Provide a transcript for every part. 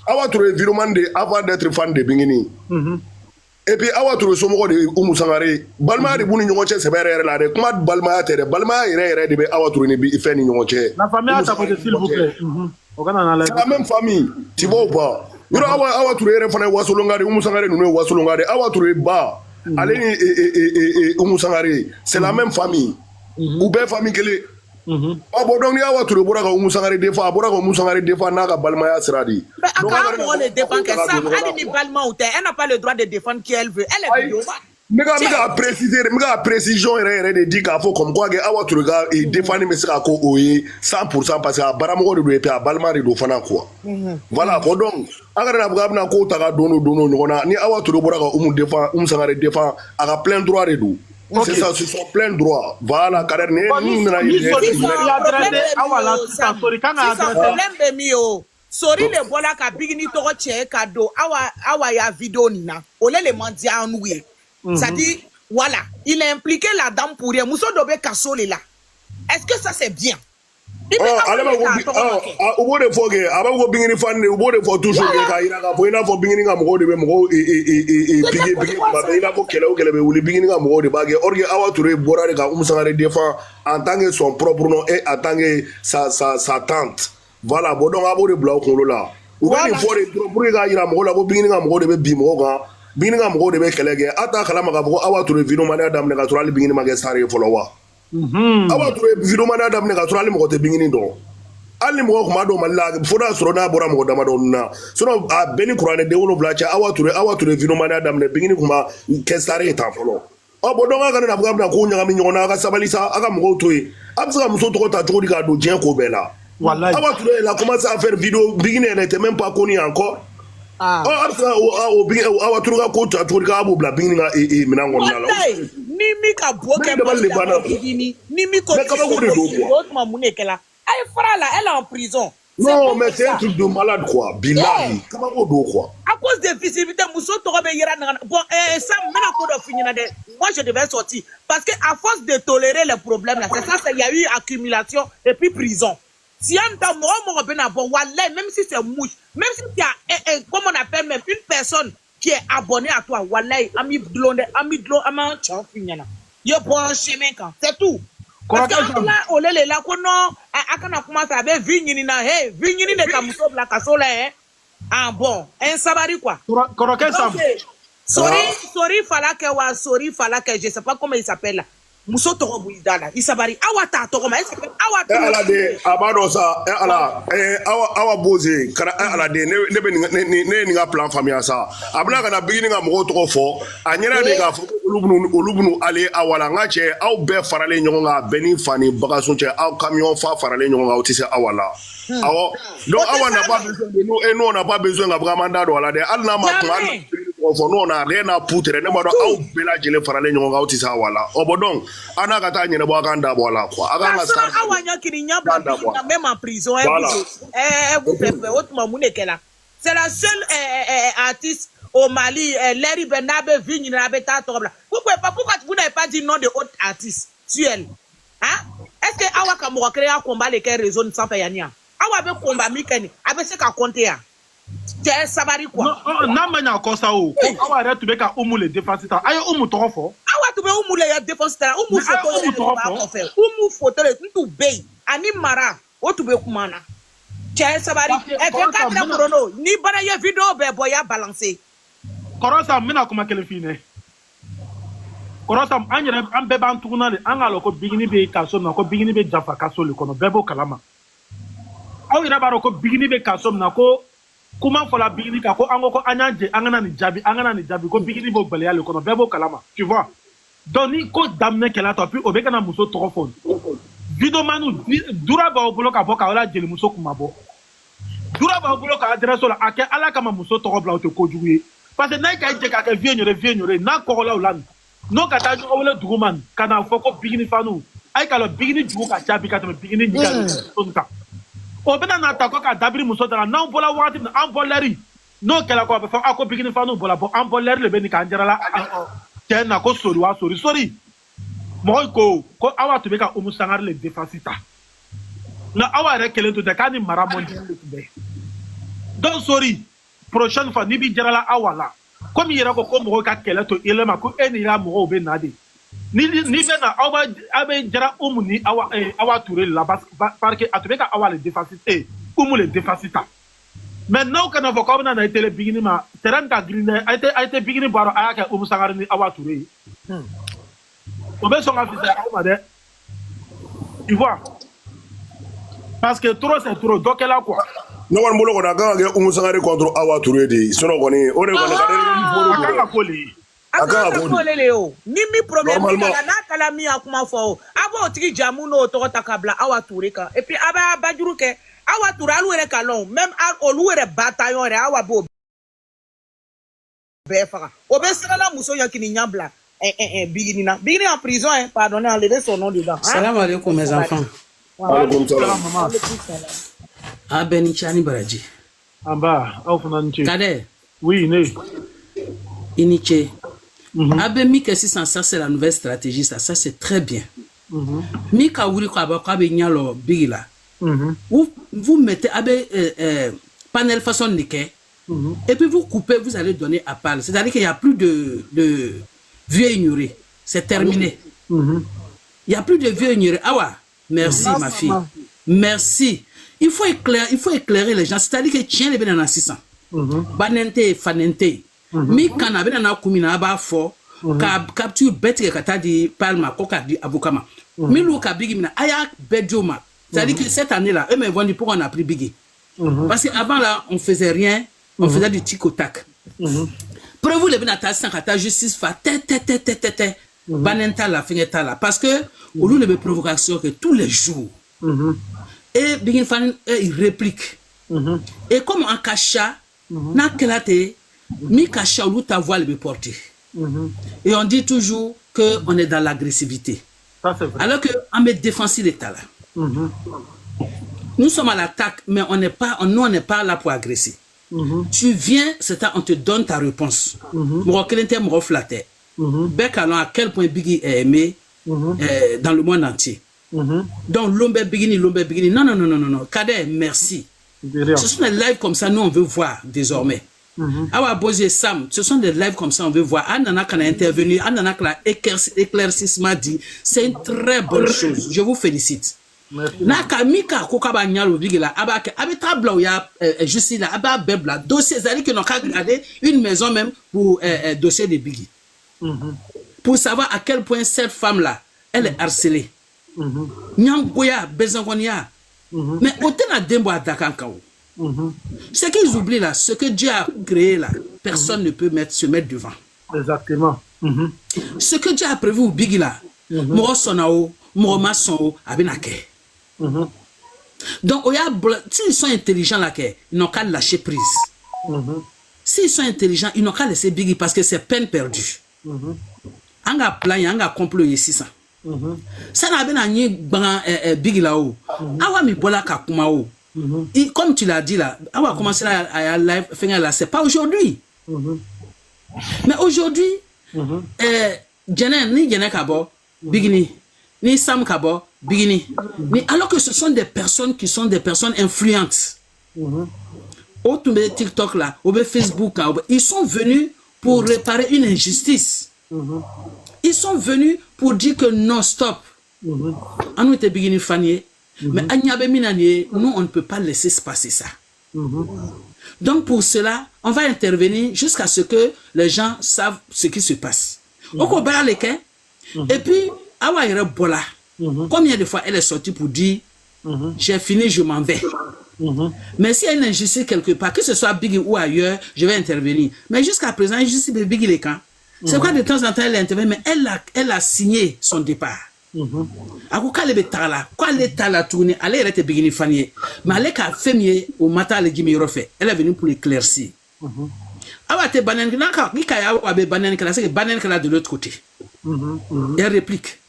Awa Touré virement de avant d'être fan de Bingini. Et puis Awa Touré somogo de Oumou Sangaré. Balma de Bouni Nyonche c'est vrai là. Comment Balma tere Balma ire de Awa Touré ne fait ni Nyonche. La famille a tapé s'il vous plaît. C'est la même famille. Tu vois ou pas? Yoro Awa Touré refane wasolongare Oumou Sangaré nous wasolongare Awa Touré ba. Allez et Oumou Sangaré, c'est la même famille. Ou bien famille que les ah bon donc ni Awa Touré bora ka Oumou Sangaré defa bora ka Oumou Sangaré defa na ka Balmaya siradi. Mais quand on le défend que ça, elle n'est pas elle n'a pas le droit de défendre qui elle veut. Elle est vidéo. Mais précision de dire qu'il faut comme quoi que Awa Touré et défendre mais c'est à quoi 100% parce que à Baramogo de et puis à Balma de fana quoi. Voilà donc agara na ko ta dono ni Awa Touré bora ka Oumou Sangaré défend à plein droit de do. C'est ça, ce sont plein droits. Voilà, carré né. Sorry le voilà ka bigini toko che kado awa ya vidéo nina. Ole le mandia anouye. Ça dit voilà, il a impliqué la dame pour rien. Mousso dobe kasole là. Est-ce que ça c'est bien? Au bout de fois que avant vous bingini fan au bout de fois toujours que il a pas faut bingini ga mo de mo et piquer il a pas qu'elle be wuli bingini ga mo de bague orgue Awa Touré bora de ka Sangaré défend en tant que son propre nom et en tant que sa tante. Voilà, bon donc abo de blanc ko là. Ou bien il faut pour ga ira mo la bo bingini ga mo de be bi mo ga bingini ga mo de be kelege ata kala ma ga bo Awa Touré vino mane adam ne ga tourali bingini ma ga sare followa. Awa Touré vidéo mana dam ne ka sura ali mo te bingini do ali mo ko ma do malla foda sura na bora mo dama do na sono a beni qur'ane de wono blacha Awa Touré vidéo mana dam ne bingini kuma ke sare ta folo o bo do ga na buga na ko nya mi nyona ka sabalisa aka mo to yi absa muso to ta to di ka do dien ko bela wallahi Awa Touré elle a commencé à faire vidéo bingini elle n'était même pas connue encore absa Awa Touré ko ta to di ka abu bla bingini ga e minango na la Nimi ka boke Nimi ko elle fera là, elle est en prison. Non, mais c'est un truc de malade quoi. Bilahi. Comment on doit quoi? À cause des festivités, Mousso Torobe Yera. Bon, ça, moi je devais sortir. Parce que à force de tolérer les problèmes là, c'est ça, il y a eu accumulation et puis prison. Si on t'a même si c'est mouche, même si il y a, comme on appelle même une personne qui est abonné à toi, wallahi, ami de l'eau, ami tchao fignana. Yo bon chemin quand, c'est tout. Parce que là, on est là, non, akana commence à faire vignini na, hey, vignini de kamuso la kasola, hein. Ah bon, un sabari quoi. Sorry, fala que je sais pas comment il s'appelle là. Mousso Torobo Idala, il s'appelle Awata Toroma, il s'appelle Awata. Elle a des Abadosa, Awa Bose, elle a des ne plan famille ça. Abla kana beginning am go trop fort. Anyela de ga olubnu ale awala ngache au be farale nyonga beni fani bagason che au camion fa farale nyonga otise awala. Awo donc awa n'a pas besoin de nous et nous on n'a pas besoin d'abraham dado ala de alna ma nous on a rien à poutre ne ma do au bela jele farale nyonga otise awala. Obodon ana kata nyene bo akanda bo ala quoi. Aga ça awanya kirinya même en prison vous faites autrement munekela. C'est la seule artiste au Mali, Larry Benabe, Vigne, Nabeta, Torobla. Pourquoi vous n'avez pas dit nom de autre artiste? Tuel. Hein? Est-ce que Awa Kamura créé un combat lesquels raisonnent sans faire y'a? Awa be combat Mikeni, avec ce qu'a compté. C'est Sabari quoi? Non, mais encore ça. Awa arrête de mettre un oumou les défenseurs. Aïe, oumou trop fort. Awa tu veux oumou les défenseurs. Oumou photo, tout bay. Ani Mara, o tu veux kumana. Tiens, Sabari. Et 24 ans chrono. Ni bana vidéo be boya balancer. Korosa mina kuma kele fine. Korosa anyere ambe ban tuguna le angalo ko bigini be kaso na ko bigini be jafa kaso le kono bebo kalama. Aw ira baro ko bigini be kaso na ko kuma fola bigini ka ko ango ko anyanje angana ni jabi ko bigini bo gbele ya le kono bebo kalama. Tu vois? Doni ko damne kela to puis obeka na muso tofone. Video manu dura ba obolo ka boka wala jeli muso kuma bo. Dura ba obolo ka adreso la ake ala kama muso tokobla o te ko juguye. Parce que naïka est que vieux n'a pas là ou là. Non, quand tu as le Druman, quand on fait que bigini fanou, aïe, quand le bigini du coup, quand tu bigini du coup, au ben on attaque quand d'abri muso dans la non pour la voir en boleri. Non, qu'elle a quoi faire à quoi bigini fanou pour la en boleri le beni kanjara là. Tiens, na ko sorry. Moi ko awa tu beka Oumou Sangaré le défensita. Na awa rekele to de kani mara mondial le tube. Donc sorry. prochaine fois ni bi jarala awala comme yera ko mo ka kele to elema ko enira mo be nade ni bena abe jara ni awa touré là parce que atube ka awa le déficit le déficita maintenant quand on va comme na été le bigini ma terrain ka grine a été bigini baro aya ka sangare ni awa touré on be son affaire awa de tu vois parce que trop c'est trop donc là quoi no wan bolo ko da ga sangare contre awa touré de sono ko ni o re ko ka ko Leo. Ni mi problème na kala mi akuma fo. Abo tigi jamu no to takabla awa tureka. Et puis aba bajuru ke awa turalu ere kalon. Même olu ere bataillon ere awa bo. Befa. Obe sala muso yakini nyambla. Bigini en prison pardonnez enlever son nom dedans. Salam alaikum mes enfants. Alaikum salam maman. Abeni chani baraji. Amba, au funanchi. Kade. Oui, né. Iniche. Abe Mika 600, ça c'est la nouvelle stratégie, ça c'est très bien. Mika Wuri Kwabe Nyalo Bigila. Vous mettez Abe panel façon Nike, et puis vous coupez, vous allez donner à parler. C'est-à-dire qu'il n'y a plus de vieux ignorés. C'est terminé. Il n'y a plus de vieux ignorés. Ah ouais, merci ma fille. Merci. Il faut éclairer les gens. C'est-à-dire que tiens les bien dans 600. Banente, fanente. Mi kana bena na kumina aba fo ka capture bête ka tadi palma ko ka di avocama mi lu ka bigi mina aya bedjoma ça dit que cette année là eux me vont dire pourquoi on a pris bigi parce que avant là on faisait rien on faisait du tic au tac preuve le bena ta sans ka justice fa tete banenta la fineta là parce que au lieu de provocation que tous les jours et bigi fan il réplique et comme en cacha na kelate Mika Shaoulou ta voix le porter. Et on dit toujours qu'on est dans l'agressivité. Alors qu'on met défensif l'État là. Nous sommes à l'attaque, mais on n'est pas là pour agresser. Tu viens, on te donne ta réponse. Moi, flatté. À quel point Biggie est aimé dans le monde entier. Donc, l'ombe Bigini. Non. Kader, merci. Ce sont des lives comme ça, nous on veut voir désormais. Awa Bozé Sam, ce sont des lives comme ça, on veut voir. Anana qui a intervenu, Anana qui a éclaircissement dit, c'est une très bonne chose. Je vous félicite. Naka Mika Kokaba Nyalo Bigila, Abaka, Abetabla, il y a juste là, Abba Bebla, dossier, c'est-à-dire qu'ils n'ont qu'à garder une maison même pour dossier de Biggie. Pour savoir à quel point cette femme-là, elle est harcelée. Nyangoya, Bezangonia. Mais autant à Dembo à Dakankao. Ce qu'ils oublient là, ce que Dieu a créé là, personne ne peut se mettre devant. Exactement. Ce que Dieu a prévu au Biggie là, Moro Sonao, Moro Masonao, Abenake. Donc, s'ils sont intelligents là, ils n'ont qu'à lâcher prise. S'ils sont intelligents, ils n'ont qu'à laisser Biggie parce que c'est peine perdue. Anga plan, anga complot ici ça. Ça n'a pas Biggie là-haut. Awa mi bola kakumao. Comme tu l'as dit là, on va commencer à live, c'est pas aujourd'hui. Mais aujourd'hui, ni Jene Kabo, Bigini, ni Sam Kabo, Bigini. Alors que ce sont des personnes qui sont des personnes influentes. Au TikTok là, au Facebook, ils sont venus pour réparer une injustice. Ils sont venus pour dire que non, stop. On nous était Bigini Fanier. Mais nous, on ne peut pas laisser se passer ça. Donc, pour cela, on va intervenir jusqu'à ce que les gens savent ce qui se passe. Et puis, combien de fois elle est sortie pour dire j'ai fini, je m'en vais. Mais si elle est injustice quelque part, que ce soit Biggie ou ailleurs, je vais intervenir. Mais jusqu'à présent, injustice de Biggie les camps. C'est quoi de temps en temps elle intervient, mais elle a signé son départ. Ako kale be tala ko ale tala tourner ale était Bigini Fanier mais ale ka femie au matin le gimi refait elle est venue pour éclaircir awa te banen naka ki ka ya abe banen kala c'est banen kala de l'autre côté elle réplique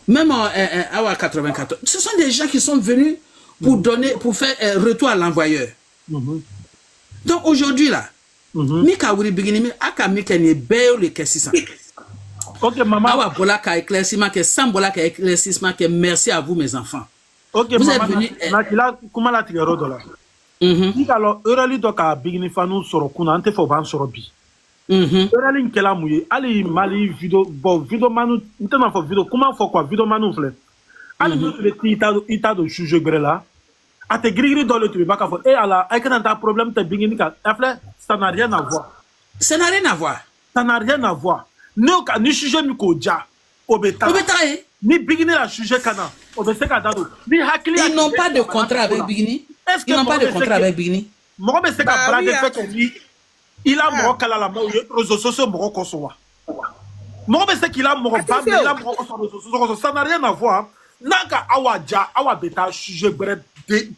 même awa 84 ce sont des gens qui sont venus pour donner pour faire retour à l'envoyeur donc aujourd'hui là Mika Wuri Bigini aka Mika ni beyo le kesisa. Ok, maman. Awa bola ka éclaircissement que sans bola ka éclaircissement que merci à vous mes enfants. Ok, vous maman. Êtes venus. Nakila comment la tigaro dola. Ni alors Eurali do ka bigini fanu soro kuna ante fo ban soro bi. Eurali nkela muye ali mali video manu ntena fo video comment fo quoi video manu fle. Ali le ita do juge grela. Ate grigri do le tu baka fo et ala ay kana ta problème te bigini ka afle ça n'a rien à voir. Ça n'a rien à voir. Ça n'a rien à voir. Ni juge mi ko ja obeta. Ni bigini la juge kana. Obeseka dado. Ni hakili ils n'ont pas de contrat avec Bigini. Ils n'ont pas de contrat avec Bigini. Moi, mais c'est qu'à brader fait que lui, il a mon calala, réseaux sociaux, mon consoir. Moi, mais c'est qu'il a mon bam, il a mon réseaux sociaux. Ça n'a rien à voir. Naka awaja, awa beta, sujet bref,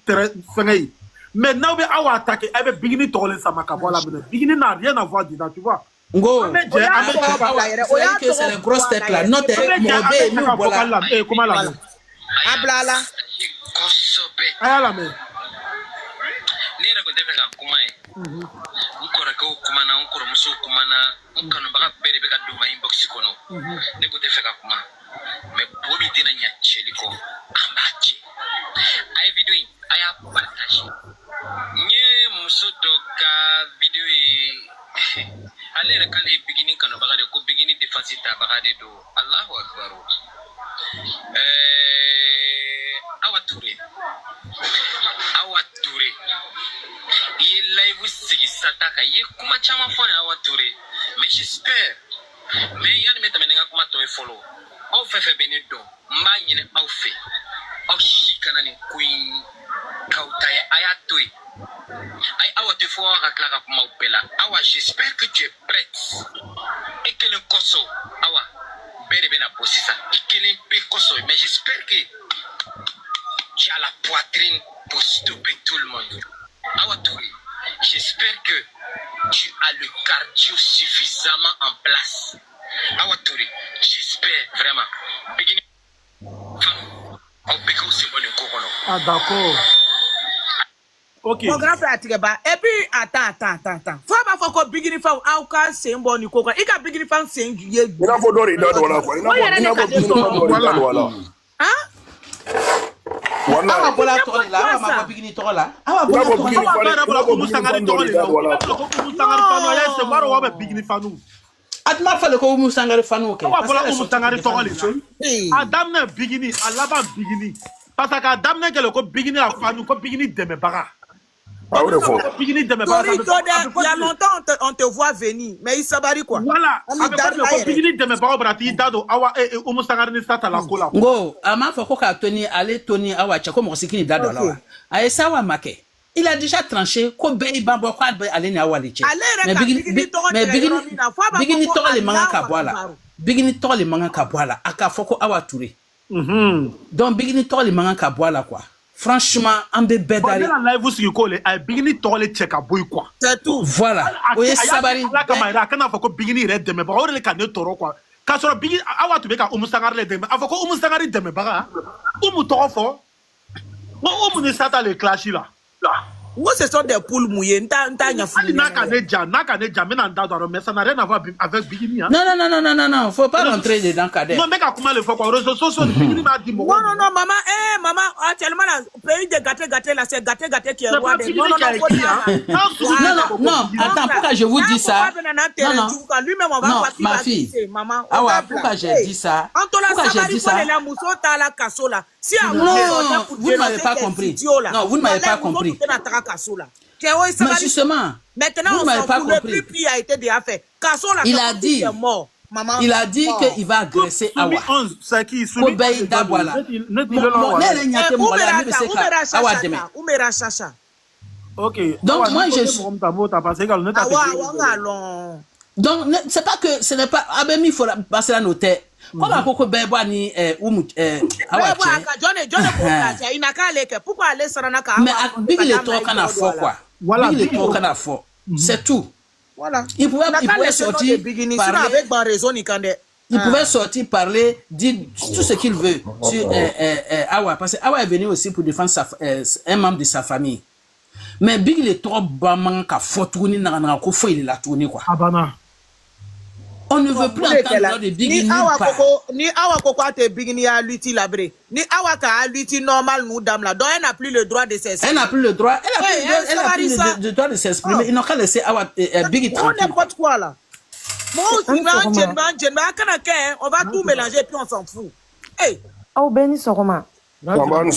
terrain, fenei. Maintenant, awa attaqué, avec Bigini Torlen Samakabola. Bigini n'a rien à voir dedans, tu vois. Ngo, c'est la grosse tête là. Non, t'es mauvais, nous, voilà. Comment la Ablala. Ayala, mais. Nera ko defe ka kuma ye nkora ko kuma na nkora muso kuma na nkano baka bere beka duma inbox kono ne ko defe ka kuma me bobi dina nya cheli ko ambache ay video yi aya partage nye muso doka video yi alera kale beginning kano baka de ko beginning defense ta baka de do Allahu akbar awa ture il live sigi sataka ye kuma chama fone awa ture mais j'espère mais yani meta menenga kuma to e follow au fefe benido mba nyine au fe au shikana ni queen kauta ya ayatoi ay awa te fo raklaka kuma upela awa j'espère que tu es prête et que le koso awa bere bena posisa et que le pe koso mais j'espère que tu as la poitrine pour stopper tout le monde. Awatouri, j'espère que tu as le cardio suffisamment en place. Awatouri, j'espère vraiment. Ah d'accord. Ok. Mon grand frère Atigeba. Et puis, attends. Faut pas faut que Bigini Fan aucun c'est un bon Nico. Il a Bigini Fan c'est un juillet. Il a pas d'ori dans voilà quoi. Il a pas Bigini Fan voilà. Hein? Awa bola tole la, awa ma Bigini tole la. Awa bola tole la. Awa bola ko musangari tole la. Awa ko musangari fanu ya se baro wa Bigini Fanu. Atma fale ko musangari fanu ke. Awa bola ko musangari tole la. Adam na Bigini, alaba Bigini. Parce que Adam na kele ko Bigini a fanu ko Bigini deme bara. Ah ouais fort. Bigini deme bara. Il y a longtemps on te voit venir, mais il s'abari quoi. Voilà. Ko Bigini deme bara brati dado awa o musangari ni sata la kola. Ngo, ama fa ko ka Tony awa cha ko mo sikini dado la. Aye sawa make. Il a déjà tranché ko be bambo ko aller ni awa leche. Mais Bigini to le manga ka boala. Bigini to le manga ka boala aka foko awa Touré. Donc Bigini to le manga ka boala quoi. Franchement, on be bedari. On live sur Kole, ay Bigini to le check boy quoi. C'est tout. Voilà. Oye sabari. La kamera kana foko Bigini red deme bara o le kan toro quoi. Ka so Bigini awa to be ka umusangari le deme. Afoko umusangari deme bara. Toro fo. Wo ne sata le clash là. Où ce sont des poules mouillées? Nta nyafuni. Naka neja, mais n'andado, mais ça n'a rien à voir avec Bigini. Hein? Non, faut pas rentrer dedans, Kader. Non, mais comment le faut quoi? Réseaux sociaux, Bigini m'a dit non, maman, actuellement, le pays de gâté là, c'est gâté qui est roi des. Non, attends, pourquoi je vous dis ça? Non, lui-même, on va partir. Ma fille, maman, pourquoi j'ai dit ça? Pourquoi j'ai dit ça? Si non, vous ne m'avez pas compris. Non, vous ne m'avez pas compris. Mais justement, maintenant, vous ne m'avez pas compris. Il a dit qu'il va agresser Awa. C'est qui? Ok. Donc moi je suis. Donc c'est pas que ce n'est pas Abemi faut passer la note. Comme à Coco Beba ni Awa. Mais Bigili le tour qu'on a fort quoi. Voilà. Bigili le tour qu'on a fort. C'est tout. Voilà. Il pouvait sortir parler. Il pouvait sortir parler, dire tout ce qu'il veut sur Awa parce que Awa est venu aussi pour défendre un membre de sa famille. Mais Bigili est trop bamman ka fortune na ko fo il la tourner quoi. Abana. On ne veut plus entendre de Biggie nulle part. Ni awa koko ate Biggie à lutti labré. Ni awa ka lutti normal nous dame là. Donc elle n'a plus le droit de s'exprimer. Elle n'a plus le droit. Elle a plus le droit de s'exprimer. Ils n'ont qu'à laisser Biggie tranquille. On n'importe quoi là. Moi aussi, on va tout mélanger et puis on s'en fout. Hey. Au béni soroma. Grand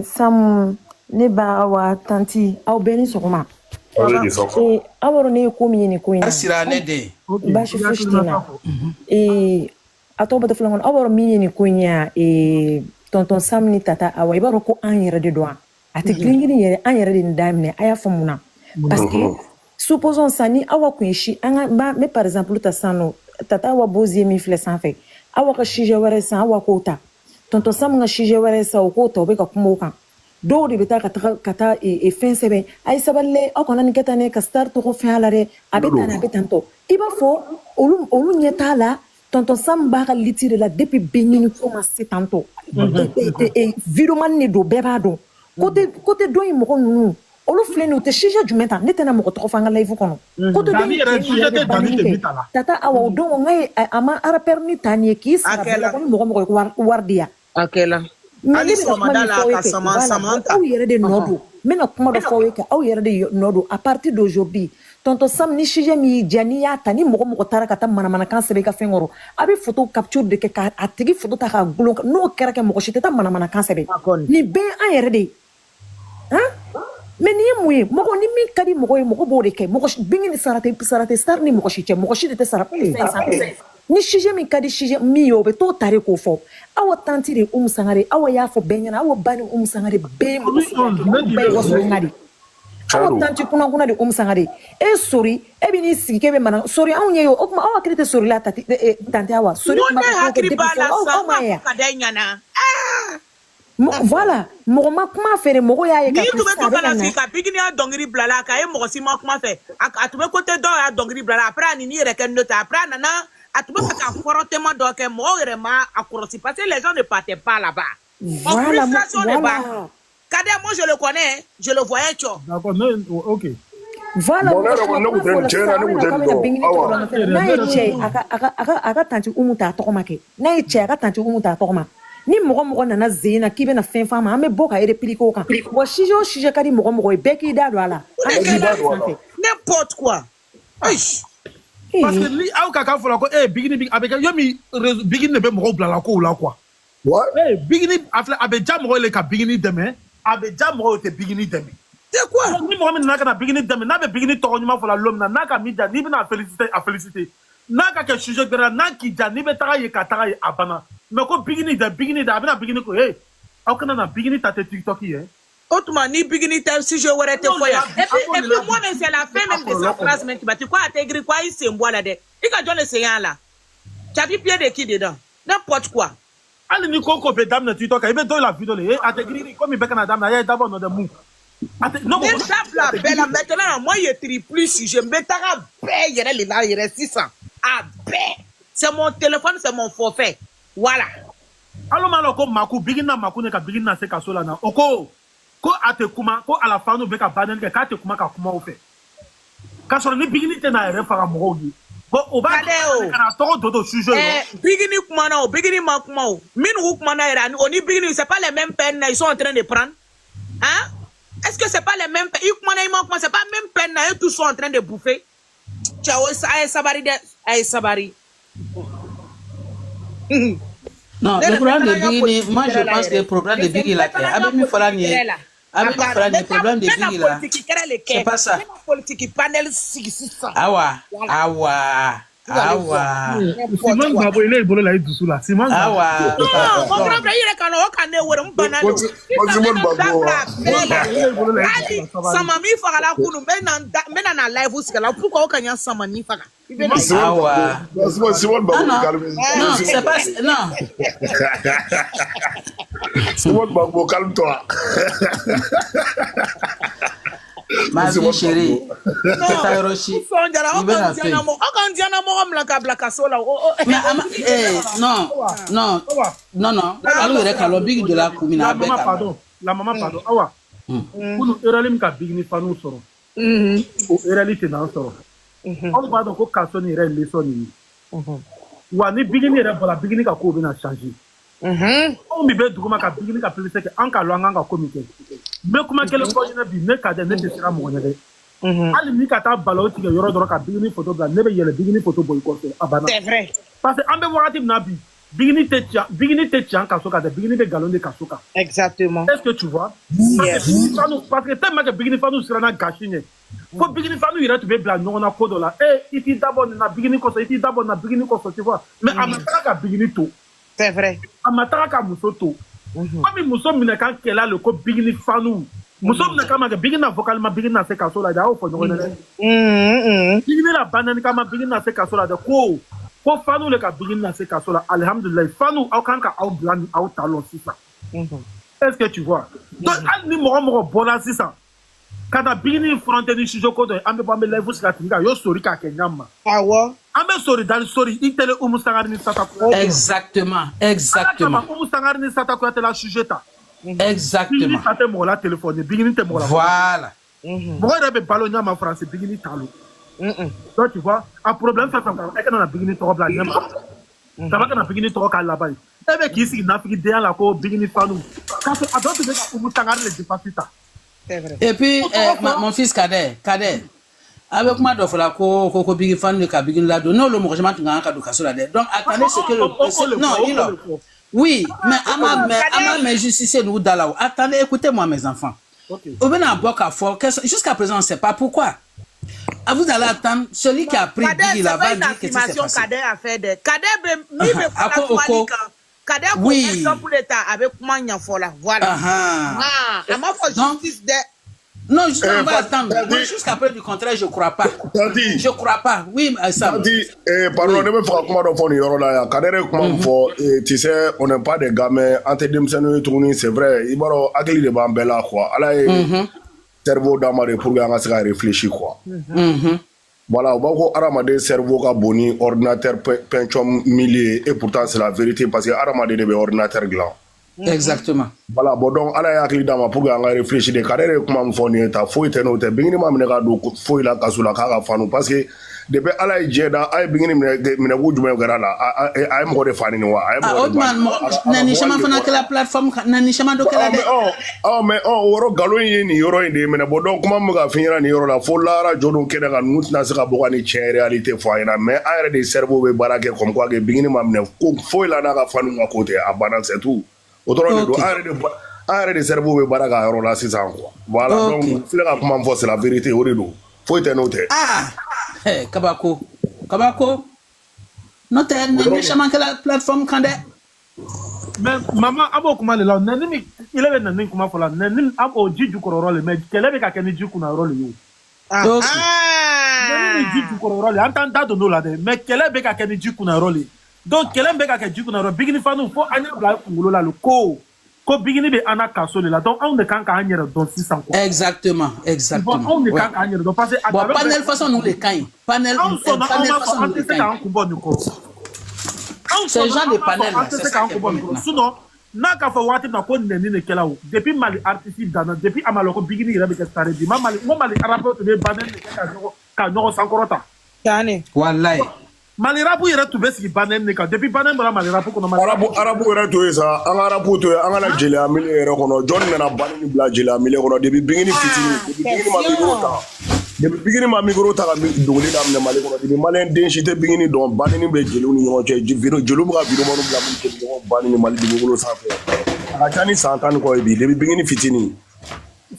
Sam neba wa tanti au béni soroma. Awaro ne ko mi ni ko ina. Asira ne de. Ba shi fushtina. Atoba de flangon awaro mi ni ko nya tonton Sam ni tata awa ibaro ko an yere de doa. Ati klingini yere an yere de ndamne aya famuna. Parce que supposons ça ni awa kunshi mais par exemple ta sano tata wa bozie mi fle sans fait. Awa ka shije were sa awa kota tonton Sam nga shije were sa o kota obe ka kuma kan do de beta kata fin sebe ay saballe o konan ketane ka start to fin alare abetana betanto iba fo olu nyeta la tonton Sam ba ka litire la depuis benini commencer tanto et viroman ne do beba do côté do yi mo nunu olu flene o te shije jumenta ne tena mo ko fanga live kono côté do tata awa do ngai ama ara perni tani ki sa ko mo wardia akela ali somandala ka samanta au yere de nodo mena kuma do faweka au yere de nodo à partir d'aujourd'hui tonton Sam ni shije mi janiya tani mo tara kata mana kan sebe ka fengoro abi photo capture de ke ka atigi photo ta ka gulon no kera ke mo shiteta mana kan sebe ni be an yere de mais ni muye moko ni min kadi moko moko bo de ke moko bingini sarate star ni moko shiche moko shite sarate 500 ni shije min kadi shije mi yo be to tare ko fo awa tanti de sangare awa ya fo benyana awa bani sangare be mo be waso ngadi awa tanti kuna de sangare e sori e bi ni sigi ke be mana sori an ye yo okuma awa krite sori la tanti awa sori ma ko de ko kadanyana voilà mo ma kuma fere mo ya ye ka ni tube to kana fi ka bigini a dongiri blala ka e mo si ma kuma fe atube côté do a dongiri blala après ni yere ken nota après nana atube ka fortement do ke mo yere ma akorosi parce que les gens ne partaient pas là-bas. Voilà. Kadé, moi je le connais, je le voyais tcho. D'accord, OK. Voilà. Aka tanti umuta tokomake. Na eche aka tanti umuta tokoma. Ni mogo nana zena kibe na fin fama ame boka ere piliko kan wa shije kadi mogo e beki da wala n'importe quoi parce que li au kaka fola ko bigini avec yomi bigini ne be mogo blala ko la quoi bigini afla abeja mogo le ka bigini demain abeja mogo te bigini demain c'est quoi ni mogo na ka bigini demain na be bigini to nyuma fola lom na ka media ni bina féliciter na ka ke shije dera na ki ja ni be tara ye abana. Mais ko bigini da abina bigini ko akana na bigini ta TikTok hier autrement ni bigini ta si je were te foya et puis moi même c'est la fin même de sa phrase même tu quoi intégrer quoi il se mboa là de il ka donner ce là tu as vu pied de qui dedans n'importe quoi ali ni ko be dame na TikTok il be do la vidéo le intégrer comme il be kana dame na ya d'abord no de mou non mais ça la belle maintenant moi il tri plus je me tara be yere le là il 600 ah be c'est mon téléphone c'est mon forfait. Voilà. Alors malo ko maku bigina maku ne ka bigina se ka sola na oko ko ate kuma ko ala fanu be ka banen ke ka ate kuma ka kuma o fe ka so ni bigini te na refara mo gi bo o ba kana to do sujet bigini kuma na o bigini ma kuma o min wu kuma na era oni bigini c'est pas les mêmes peines ils sont en train de prendre hein est-ce que c'est pas les mêmes ils kuma na ils kuma c'est pas même peine na tous sont en train de bouffer ciao sabari de sabari. Non, le problème de Biggie, moi je pense que le problème de Biggie là, avec mi falani, le problème de Biggie là, c'est pas ça. Awa. Simon Babo il est bolé là dessous là. Simon. Awa. Non, mon grand frère il est quand on connaît où on banane. Simon Babo. Sama mi faka la kunu mena na live usikala pourquoi on kanya sama ni faka. Awa. Simon Babo calme. Non, c'est pas non. Simon Babo calme-toi. Ma vie chérie, c'est Hiroshi. Non. Alors il est Biggie de la commune. La maman pardon. Awa. Pour nous eralim ka Biggie fanu soro. O réalité dans soro. On va donc au casson et les sons. Ou à ni bigini pour la bigini ka ko bina changer. On mi be duguma ka bigini ka plus que en ka loanga ka comité. Mais comment que le projet na bi ne ka de ne te sera mo ne. Ali ni ka ta balo ti ke yoro doro ka bigini photo bla ne be yele bigini photo boy ko abana. C'est vrai. Parce que ambe wakati na bi bigini te tian ka soka de bigini be galon de ka soka. Exactement. Est-ce que tu vois? Parce que tellement que bigini fa nous sera na gachine. Faut bigini fa nous ira tu be bla non na kodo la. Eh, iti d'abord na bigini ko so, iti d'abord na bigini ko so, tu vois. Mais amataka ka bigini to. C'est vrai. Amataka ka muso to. Comme muso mina kan kela le ko bigini fa nous. Muso mina kama bigini na vocalement bigini na se ka so la da o fo no ne. Bigini la banane kama bigini na se ka so la de ko. Ko fa nous le ka bigini na se ka so la. Alhamdulillah. Fa nous au kan ka au blanc au talon si ça. Est-ce que tu vois? Donc al ni mo bona si ça. Kada bigini fronte ni sujo ko do ambe ba me level sika tinga yo sori ka kenyama. Awo. Ambe sori dal sori itele umusangari ni sata ko. Exactement. Umusangari ni sata ko tela sujeta. Exactement. Bigini sate mo la téléphone bigini te mo la. Voilà. Mo rebe balo nyama français bigini talo. Donc tu vois, un problème ça et que na bigini to bla nyama. Ça va que na bigini to ka là-bas. Ebe ki si na fiki de la ko bigini fanu. Parce que adote de umusangari le dipasita. Et puis, mon fils Kader, avec moi, il faut que Biggie fan de Kabigin là, non, le mouvement de Kasola. Donc, attendez ce que le. Non, il a. Oui, mais à ma justice, nous, Dalao. Attendez, écoutez-moi, mes enfants. Au Bénin, jusqu'à présent, on ne sait pas pourquoi. Vous allez attendre, celui qui a pris Biggie là-bas, dit que c'est passé. Kader a fait des. Kader, Kader, oui. Exemple d'état avec moi, il y a fola. Voilà. À ma fois, justice de. Non, on va attendre. Jusqu'après, du contraire, je ne crois pas. Je ne crois pas. Oui, ça. Pardon, ne me fera comment dans le fond, là. Kader, comment faut, tu sais, on n'est pas des gamins. Entre deux semaines, tourner, c'est vrai. Il va y avoir des bambelles, quoi. Alors, cerveau d'amarrer pour gagner à réfléchir, quoi. Voilà, on va voir Aramade cerveau ka boni ordinateur Pentium 1000 et pourtant c'est la vérité parce que Aramade est ordinateur gland. Exactement. Voilà, bon donc ala ya akili dama pour ganga réfléchir de carrière comment fo ni ta fo ite no te bingini ma menega do fo ila kasula ka fanu parce que depuis ala jeda ay bingini mena go juma garala ay mo de fani ni wa ay mo Otman nani chama fana que la plateforme nani chama do kala de mais woro galo ni yoro inde mena bon donc comment mo ga finira ni yoro la fo lara jodon keda ga nutna se ka bokani chen réalité fo ina mais ay de cerveau be barake comme quoi que bingini ma mena ko fo ila na ka fanu nga côté abana c'est tout. Arrête de cerveau be baraka yoro la sisan quoi. Voilà donc file ka kuma fo c'est la vérité o de do. Faut être noté. Kabako. Noté ne chama que la plateforme kande. Mais maman abo kuma le la nani il avait nani kuma fola nani abo jiju kororo le mais kelebe ka keni jiju kuna role yo. Nani jiju kororo le entend do no la de mais kelebe ka keni jiju kuna role. Donc kelebe ka keni jiju kuna role bigini fanu fo anya bla kungulo la le ko bigini be ana kasole la donc on ne kan ka anyere don 600 quoi. Exactement. On ne kan ka anyere don parce que bon panel façon nous les cain panel façon nous les cain. C'est genre de panel là, c'est ça. Sinon na ka fa wati na ko neni ne kela o depuis mali artiste dana depuis amaloko bigini ira be ka stare di mali rapport de panel ka no sankorota tane wallahi mali rapu ira tu besi banen ne ka depuis banen bala mali rapu ko no mali arabu ira to esa an arabu to an ala jeli amile ira kono john na bani ni bla jeli amile kono depuis bigini fitini ma micro ta ka dogoli da amne mali kono depuis malen den shite bigini don bani ni be jeli ni nyon che jelu mu ka video mo bla mu ke nyon bani ni mali di ngolo sa fe aka tani santan ko bi depuis bigini fitini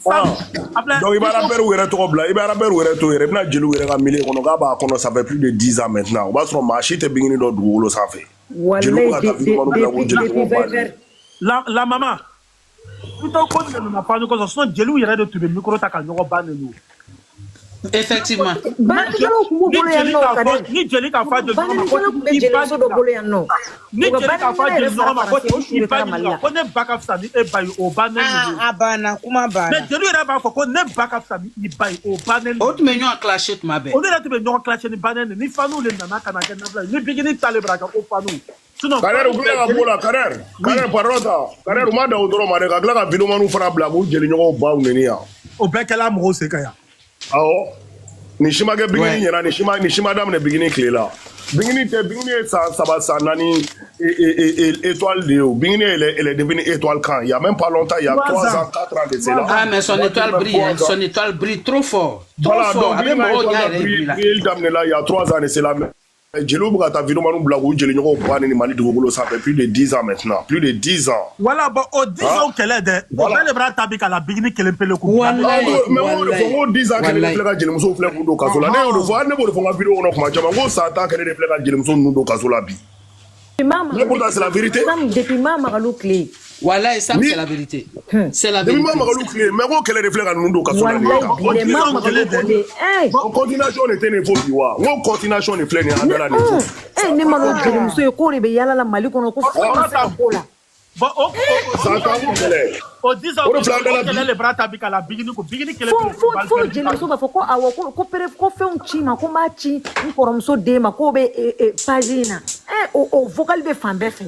donc il va rappeler où est to bla il va rappeler où est to ire na jelu ire ka mile kono ga ba kono ça fait plus de 10 ans maintenant on va sur marché te bigini do ngolo sa fe la maman tout en compte de na pas ko so jelu ire do tube micro ta ka nyon bani no. Effectivement. Ni jeli ka fa de ni jeli ka fa de ko ne backup sa ni e bayi o banel ni abana kuma bana mais jeli ra ba ko ne backup sa ni bayi o banel o tu me nyon clash ma be o ne tu me nyon clash ni banel ni fanu le nana kana na bla ni bigini tale braka o fanu sinon carrière ou la bola carrière parota carrière ma da o doro ma de ka kla ka video manu fara bla ko jeli nyon ba uneni ya o be kala mo se ka ya awo ni shima ke bingini nyana ni shima dam ne bingini klela bingini ça ça nani étoile de haut bingini elle est devenue étoile quand il y a même pas longtemps il y a 3 ans 4 ans de cela. Ah mais son étoile brille trop fort. Voilà donc il dam là il y a 3 ans de cela. Jelou Bugata vidéo manu blagu jeli ñoko bani ni mali dugolo ça fait plus de 10 ans maintenant plus de 10 ans. Voilà bon au 10 ans qu'elle est de voilà le bras tabika la bigini qu'elle peut le coup. Wallahi mais on 10 ans qu'elle est flega jeli muso flega ndo kasola ne yo fo ne bo fo nga vidéo no kuma jama go sa ta qu'elle est flega jeli muso ndo kasola bi. Mais pourtant c'est la vérité. Depuis maman magalou clé. Wallahi ça c'est la vérité. C'est la vérité. Depuis maman magalou clé mais go qu'elle est flega ndo kasola. Wallahi maman magalou clé. Continuation était ne fo biwa. Ngo continuation ne flene andala ne. Ne malo jeli muso ko re be yala la mali kono ko ko la. Bon ça quand elle au 10 ans qu'elle est le bras tabika la bigini qu'elle faut jeli muso ba fo ko awo ko pere ko fe un chima ko ma chi ko romso de ma ko be pagina o vocal be fambe fe.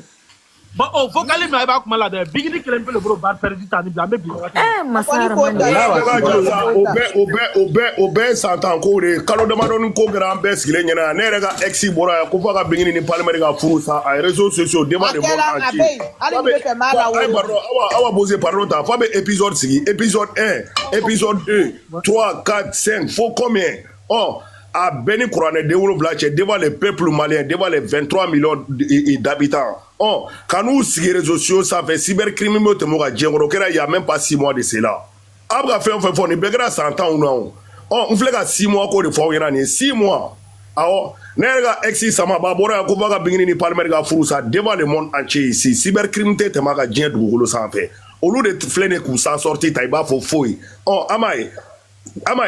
Bon au vocal mais ba kuma la de bigini qu'elle peut le bro bar perdu tani bien be bi. Masara Obe s'entend ko de kalo de madon ko grand bes gile nyana ne rega exi bora ko fa ka bingini ni parlement ga furu sa ay réseaux sociaux demande mon entier awa poser pardon ta fa be épisode 1 épisode 2 3 4 5 faut combien a béni Kourané développé devant le peuple malien, devant les 23 millions d'habitants. Quand nous sur les réseaux sociaux, ça fait cybercriminel, il y a même pas 6 mois de cela. Après, on est bien 100 ans ou non. On fait 6 mois qu'on est fort, 6 mois. Alors, Nerga exi sama babora ko baga bingini ni parlement ga furusa devant le monde entier ici. Cybercriminalité te maga dien dugolo sanfé. Au lieu de flene ku s'en sortir taïba fo foi. Amaï,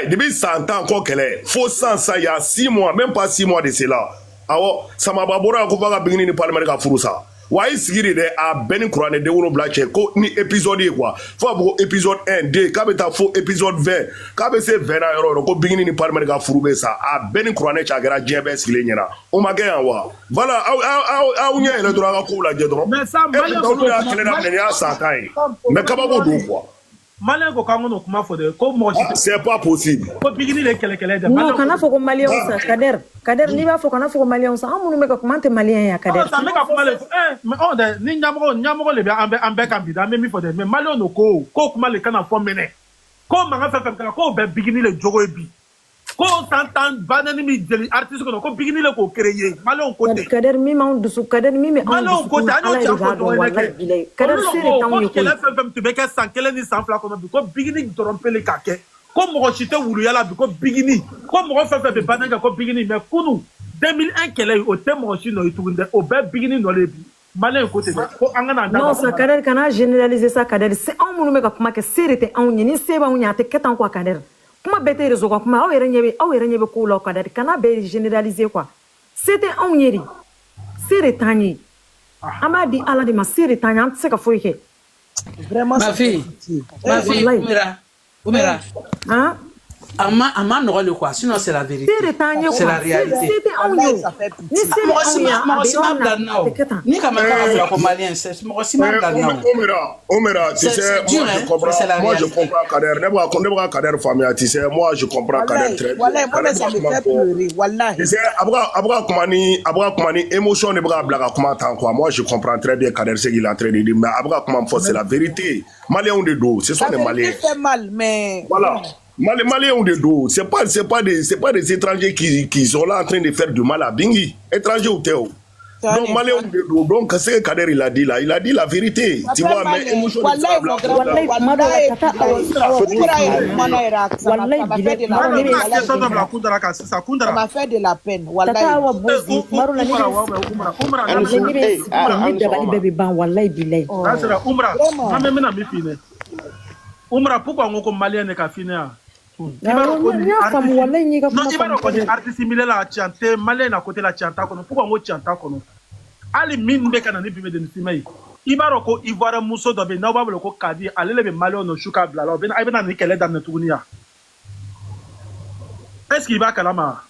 depuis 100 ans encore qu'elle est, faut sans ça, il y a 6 mois, même pas 6 mois de cela. Alors, ça m'a babora ko baga bingini ni parlement ga furusa. Why sigiri de a Béni Kourané développé blaché ko ni épisode quoi. Faut bo épisode 1, 2, kabeta fo épisode 20. Kabese 20 euro ko bingini ni parlement ga furube ça. A Béni Kourané chagara djebe sigile nyana. O magaya wa. Voilà, a unya le droit ko la jedro. Mais ça malin ko la kele na ne ya satai. Mais kababo do quoi. Malin ko kangono kuma fo de ko mo c'est pas possible. Ko bigini le kele de. Non kana fo ko malien sa Kader ni ba fo kana fo ko malien sa amunu me ka kumante malien ya Kader. Ça me ka kuma le mais on de ni nyamoro le bien ambe kambida me mi fo de mais malin no ko kuma le kana fo mene. Ko manga fe ko be bigini le jogo ebi. Ko tantan banani mi jeli artiste ko bigini le ko créer malin côté. Kader mi ma ndusu Kader mi me malin côté ano cha ko Kader sere tan ni ko. Kele fem tu be ka san kele ni san fla ko bigini tromper le kake. Comme mo chité wulu yala bi ko bigini comme mo fe be bananga ko bigini mais kunu 2001 kele o te mo chi no itunde o be bigini no le bi malin côté ko angana ndanga. Non ça Kader kana généraliser ça Kader c'est un munu me ka kuma ke sere te an ni se ba unya te ketan ko Kader. Kuma bete rezo ko kuma aw yere nyebe ko lo Kader kana be généraliser quoi. C'était un yeri. Sere tani. Amadi ala de ma sere tani am se ka foike. Vraiment ma fille Oumera. Hein? Ama non le quoi, sinon c'est la vérité. C'est la réalité. C'était un yo. Ni comme un malien, c'est Omera, tu sais, moi je comprends Kader. Ne Kader famille, tu sais, moi je comprends Kader très bien. Voilà, ça me fait pleurer. Voilà. Tu sais, abra kumani émotion ne bra blaga comment tant quoi. Moi je comprends très bien Kader ce qu'il est en train de dire, mais abra comment c'est la vérité. Maliens de dos, ce sont les Maliens. Ça fait mal, mais voilà. Maliens de dos, c'est pas des étrangers qui sont là en train de faire du mal à Bingi. Étrangers ou Théo. Donc Maliens de dos, donc ce que Kader il a dit la vérité. Tu vois, mais émotion de ça m'a fait de la peine. Umra pourquoi on comme malien ne ka finir artiste similaire la chanter malien à côté la chanta kono pourquoi on chanta kono ali min be kana ni bibe de simay ibaro ko ivoire muso do be na ba ko kadi alele be malien no shuka blala be na ni kele dan tunia est-ce qu'il va kalama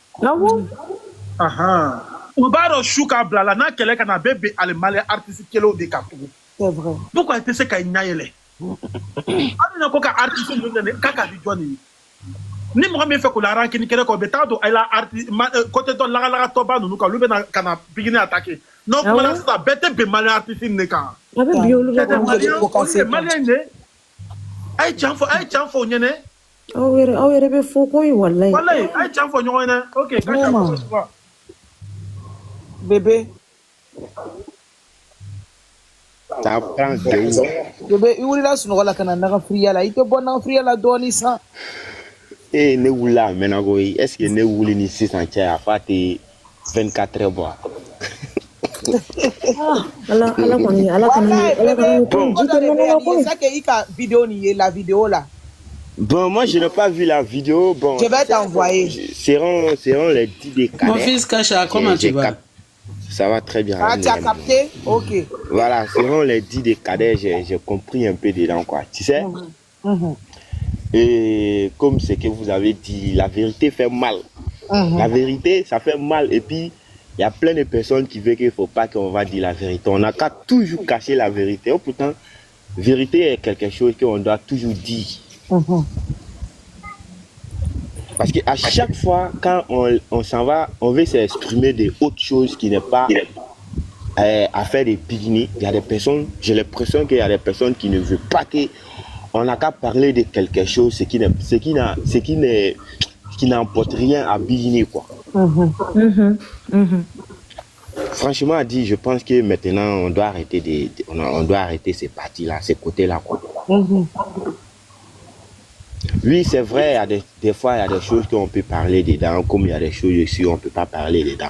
aha ubaro shuka blala na kele kana bebe ale malien artiste kelo de katu c'est vrai pourquoi était ce kay nyayele ana ko ka artiste no ne kaka di joni ni mɔgɔ min fɛ k'o la rankini kɛlɛ kɔ o bɛ taa don côté dɔ lagalagatɔba ninnu kan olu bɛ na ka na bigini attaquer n'o kumana sisan bɛɛ tɛ bɛn maliyɛn artiste de kan a bɛ bi olu la maliyɛn de a ye can fɔ o ɲɛnɛ aw yɛrɛ bɛ fɔ koyi walayi a ye can fɔ ɲɔgɔn ɲɛnɛ ok bébé ça prend bébé i wulila sunɔgɔ la ka na naga firiya la i tɛ bɔ naga firiya la dɔɔni san ne wulila a mɛnna koyi est ce que ne wuli ni sisan cɛ a fa tɛ 24 heures bɔ ala kɔni c'est que i ka vidéo ni ye la vidéo là. Bon, moi je n'ai pas vu la vidéo. Bon, je vais t'envoyer. Seront les 10 des cadets. Mon fils Kacha, comment tu vas? Ça va très bien. Ah, tu as capté? Ok. Voilà, seront les 10 des cadets, j'ai compris un peu dedans, quoi. Tu sais? Et comme ce que vous avez dit, la vérité fait mal. La vérité, ça fait mal. Et puis, il y a plein de personnes qui veulent qu'il ne faut pas qu'on va dire la vérité. On n'a qu'à toujours cacher la vérité. Oh, pourtant, vérité est quelque chose qu'on doit toujours dire. Parce qu'à chaque fois, quand on s'en va, on veut s'exprimer de autre chose qui n'est pas à faire des pique-niques. Il y a des personnes, j'ai l'impression qu'il y a des personnes qui ne veulent pas qu'on n'a qu'à parler de quelque chose, ce qui n'emporte rien à pique-nique, quoi. Franchement, dit, je pense que maintenant, on doit arrêter ces parties-là, ces côtés-là, quoi. Oui, c'est vrai, il y a des fois, il y a des choses qu'on peut parler dedans, comme il y a des choses aussi, on ne peut pas parler dedans.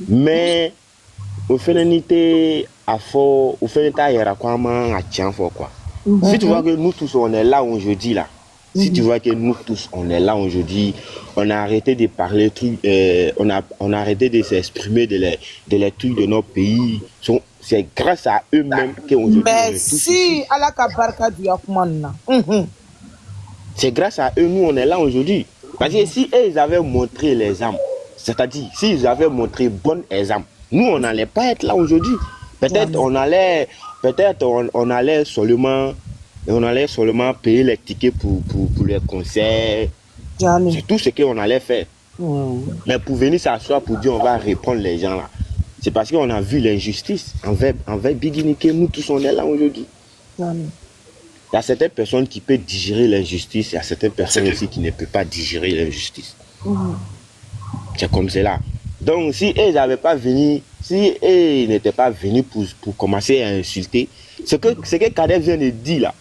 Mais, au fait, si tu vois que nous tous, on est là aujourd'hui, là, si tu vois que nous tous, on est là aujourd'hui, on a arrêté de parler, on a arrêté de s'exprimer de les trucs de notre pays. C'est grâce à eux-mêmes qu'aujourd'hui. Merci, Allah Kabarka du Yakman. C'est grâce à eux, nous, on est là aujourd'hui. Parce que si ils avaient montré l'exemple, c'est-à-dire, s'ils avaient montré bon exemple, nous, on n'allait pas être là aujourd'hui. Peut-être on allait seulement payer les tickets pour les concerts. C'est tout ce qu'on allait faire. Mais pour venir s'asseoir pour dire on va répondre les gens là, c'est parce qu'on a vu l'injustice envers Bigini que nous tous on est là aujourd'hui. Il y a certaines personnes qui peuvent digérer l'injustice, il y a certaines personnes aussi qui ne peuvent pas digérer l'injustice. C'est comme cela. Donc si ils n'avaient pas venu, si ils n'étaient pas venus pour commencer à insulter, ce que Kader vient de dire là,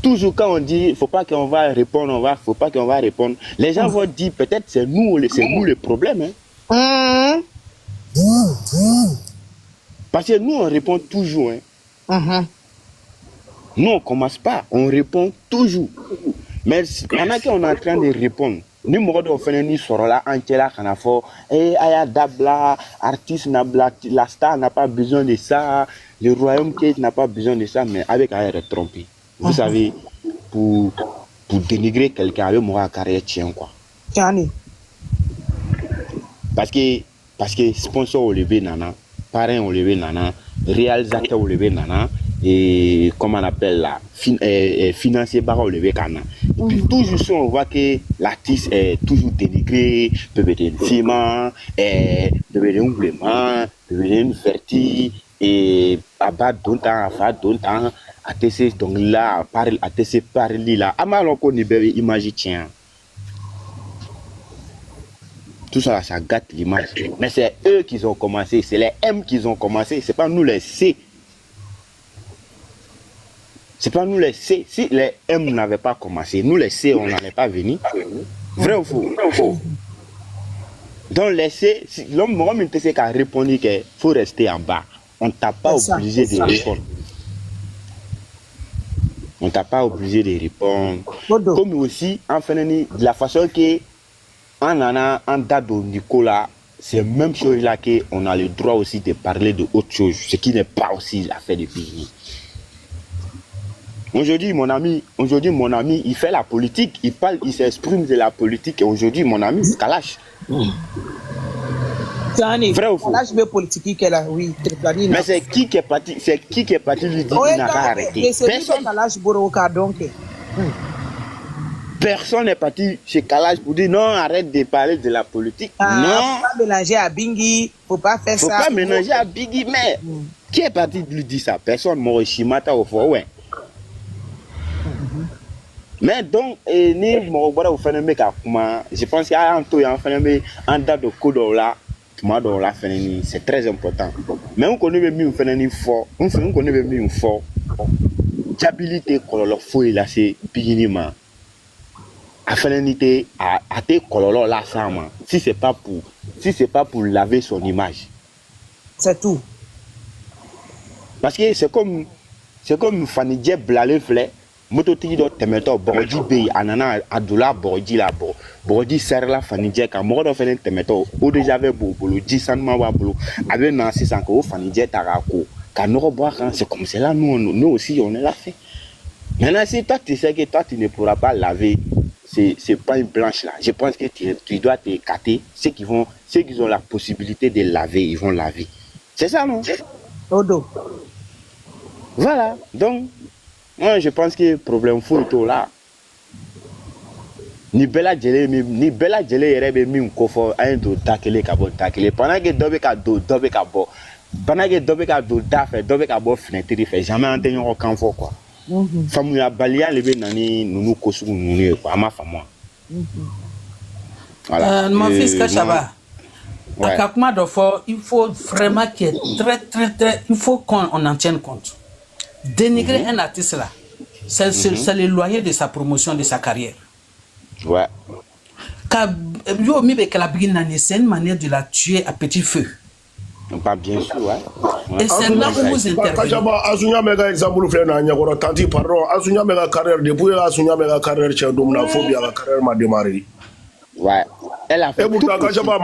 toujours quand on dit il ne faut pas qu'on va répondre, faut pas qu'on va répondre, les gens vont dire peut-être c'est nous le problème. Hein. Parce que nous on répond toujours. Nous, on ne commence pas, on répond toujours. Mais pendant qu'on est en train de répondre, nous, on fait une histoire là, aya dabla, artiste la star n'a pas besoin de ça, le royaume n'a pas besoin de ça, mais avec aya trompé. Vous savez, pour dénigrer quelqu'un, avec moi, carrière tient quoi. Parce que sponsor au levé nana, parrain au levé nana, réalisateur au levé nana, et comment on appelle là, financier barre au levé cana. Et puis toujours si on voit que l'artiste est toujours dénigré, peut être un ciment, peut être un oubliement, peut être une fertile, et à bas d'un temps, à faire d'un temps, à tesser donc là, à tesser par là, à mal encore ne peut imaginer tiens. Tout ça, ça gâte l'image. Mais c'est eux qui ont commencé, c'est les M qui ont commencé, c'est pas nous les C. C'est pas nous les C. Si les M n'avaient pas commencé, nous les C, on n'allait pas venir. Vrai ou faux? Donc les C, si l'homme a répondu qu'il faut rester en bas. On ne t'a pas obligé de répondre. On ne t'a pas obligé de répondre. Comme aussi, en fait, de la façon que en date au Nicolas, c'est la même chose là qu'on a le droit aussi de parler de autre chose, ce qui n'est pas aussi l'affaire du pays. Aujourd'hui, mon ami, il fait la politique, il parle, il s'exprime de la politique. Et aujourd'hui, mon ami, Kalash. Vrai ou faux? Kalash veut politique qu'elle a, oui. Mais c'est qui est parti lui dire qu'il n'a pas arrêté? Personne. Kalash Boroka donc. Personne n'est parti chez Kalash pour dire non, arrête de parler de la politique. Non. Faut pas mélanger à Bingi, faut pas faire Faut ça. pas mélanger à Biggie, mais qui est parti lui dire ça? Personne. Morishimata au fond, ouais. Mais donc, ni Morobara au phénomène, je pense qu'il y a un taux, un phénomène, un date de code là, c'est très important. Mais on connaît mieux un phénomène fort, on connaît mieux un fort. Stabilité, color, fouille là, c'est Biggie. Affinité à tes colons là, ça, si c'est pas pour laver son image. C'est tout. Parce que c'est comme Fanny Diep Blale Flé, Mototi do Temeto, Borodi Bey, Anana, Adoula, Borodi la Borodi Serla, Fanny Diep, à Moro Fenen Temeto, ou déjà avec Boubolo, 10 ans Mawabolo, avec Nancy Sanko, Fanny Diep Tarako, Kanoro Bois, c'est comme cela, nous aussi, on est là fait. Maintenant, si toi tu sais que toi tu ne pourras pas laver, c'est pas une blanche là. Je pense que tu dois te cater. Ceux qui ont la possibilité de laver, ils vont laver. C'est ça, non? Odo. Voilà. Donc, moi, je pense que le problème fou est là. Ni bella jele yerebe mi nkofo ayin do takele ka bo takele pendant que dobe ka bo pendant que dobe ka do da fait dobe ka bo fenêtre fait jamais entendu aucun fort quoi. Famille balia lebe nani nunu kosu nunu quoi ma femme. Voilà. Mon fils Kachaba. Ouais. Akakuma d'ofo, il faut vraiment qu'il y ait très il faut qu'on en tienne compte. Dénigrer un artiste là, c'est l'éloigner de sa promotion, de sa carrière. Ouais. C'est une manière de la tuer à petit feu. Pas bien sûr, ouais. Et c'est là où vous intervenez. Asunya mega exemple fait na nyakoro tanti pardon asunya mega carrière depuis asunya mega carrière chez domna phobia la carrière m'a démarré. Ouais. Elle a fait. Et pourtant Kachaba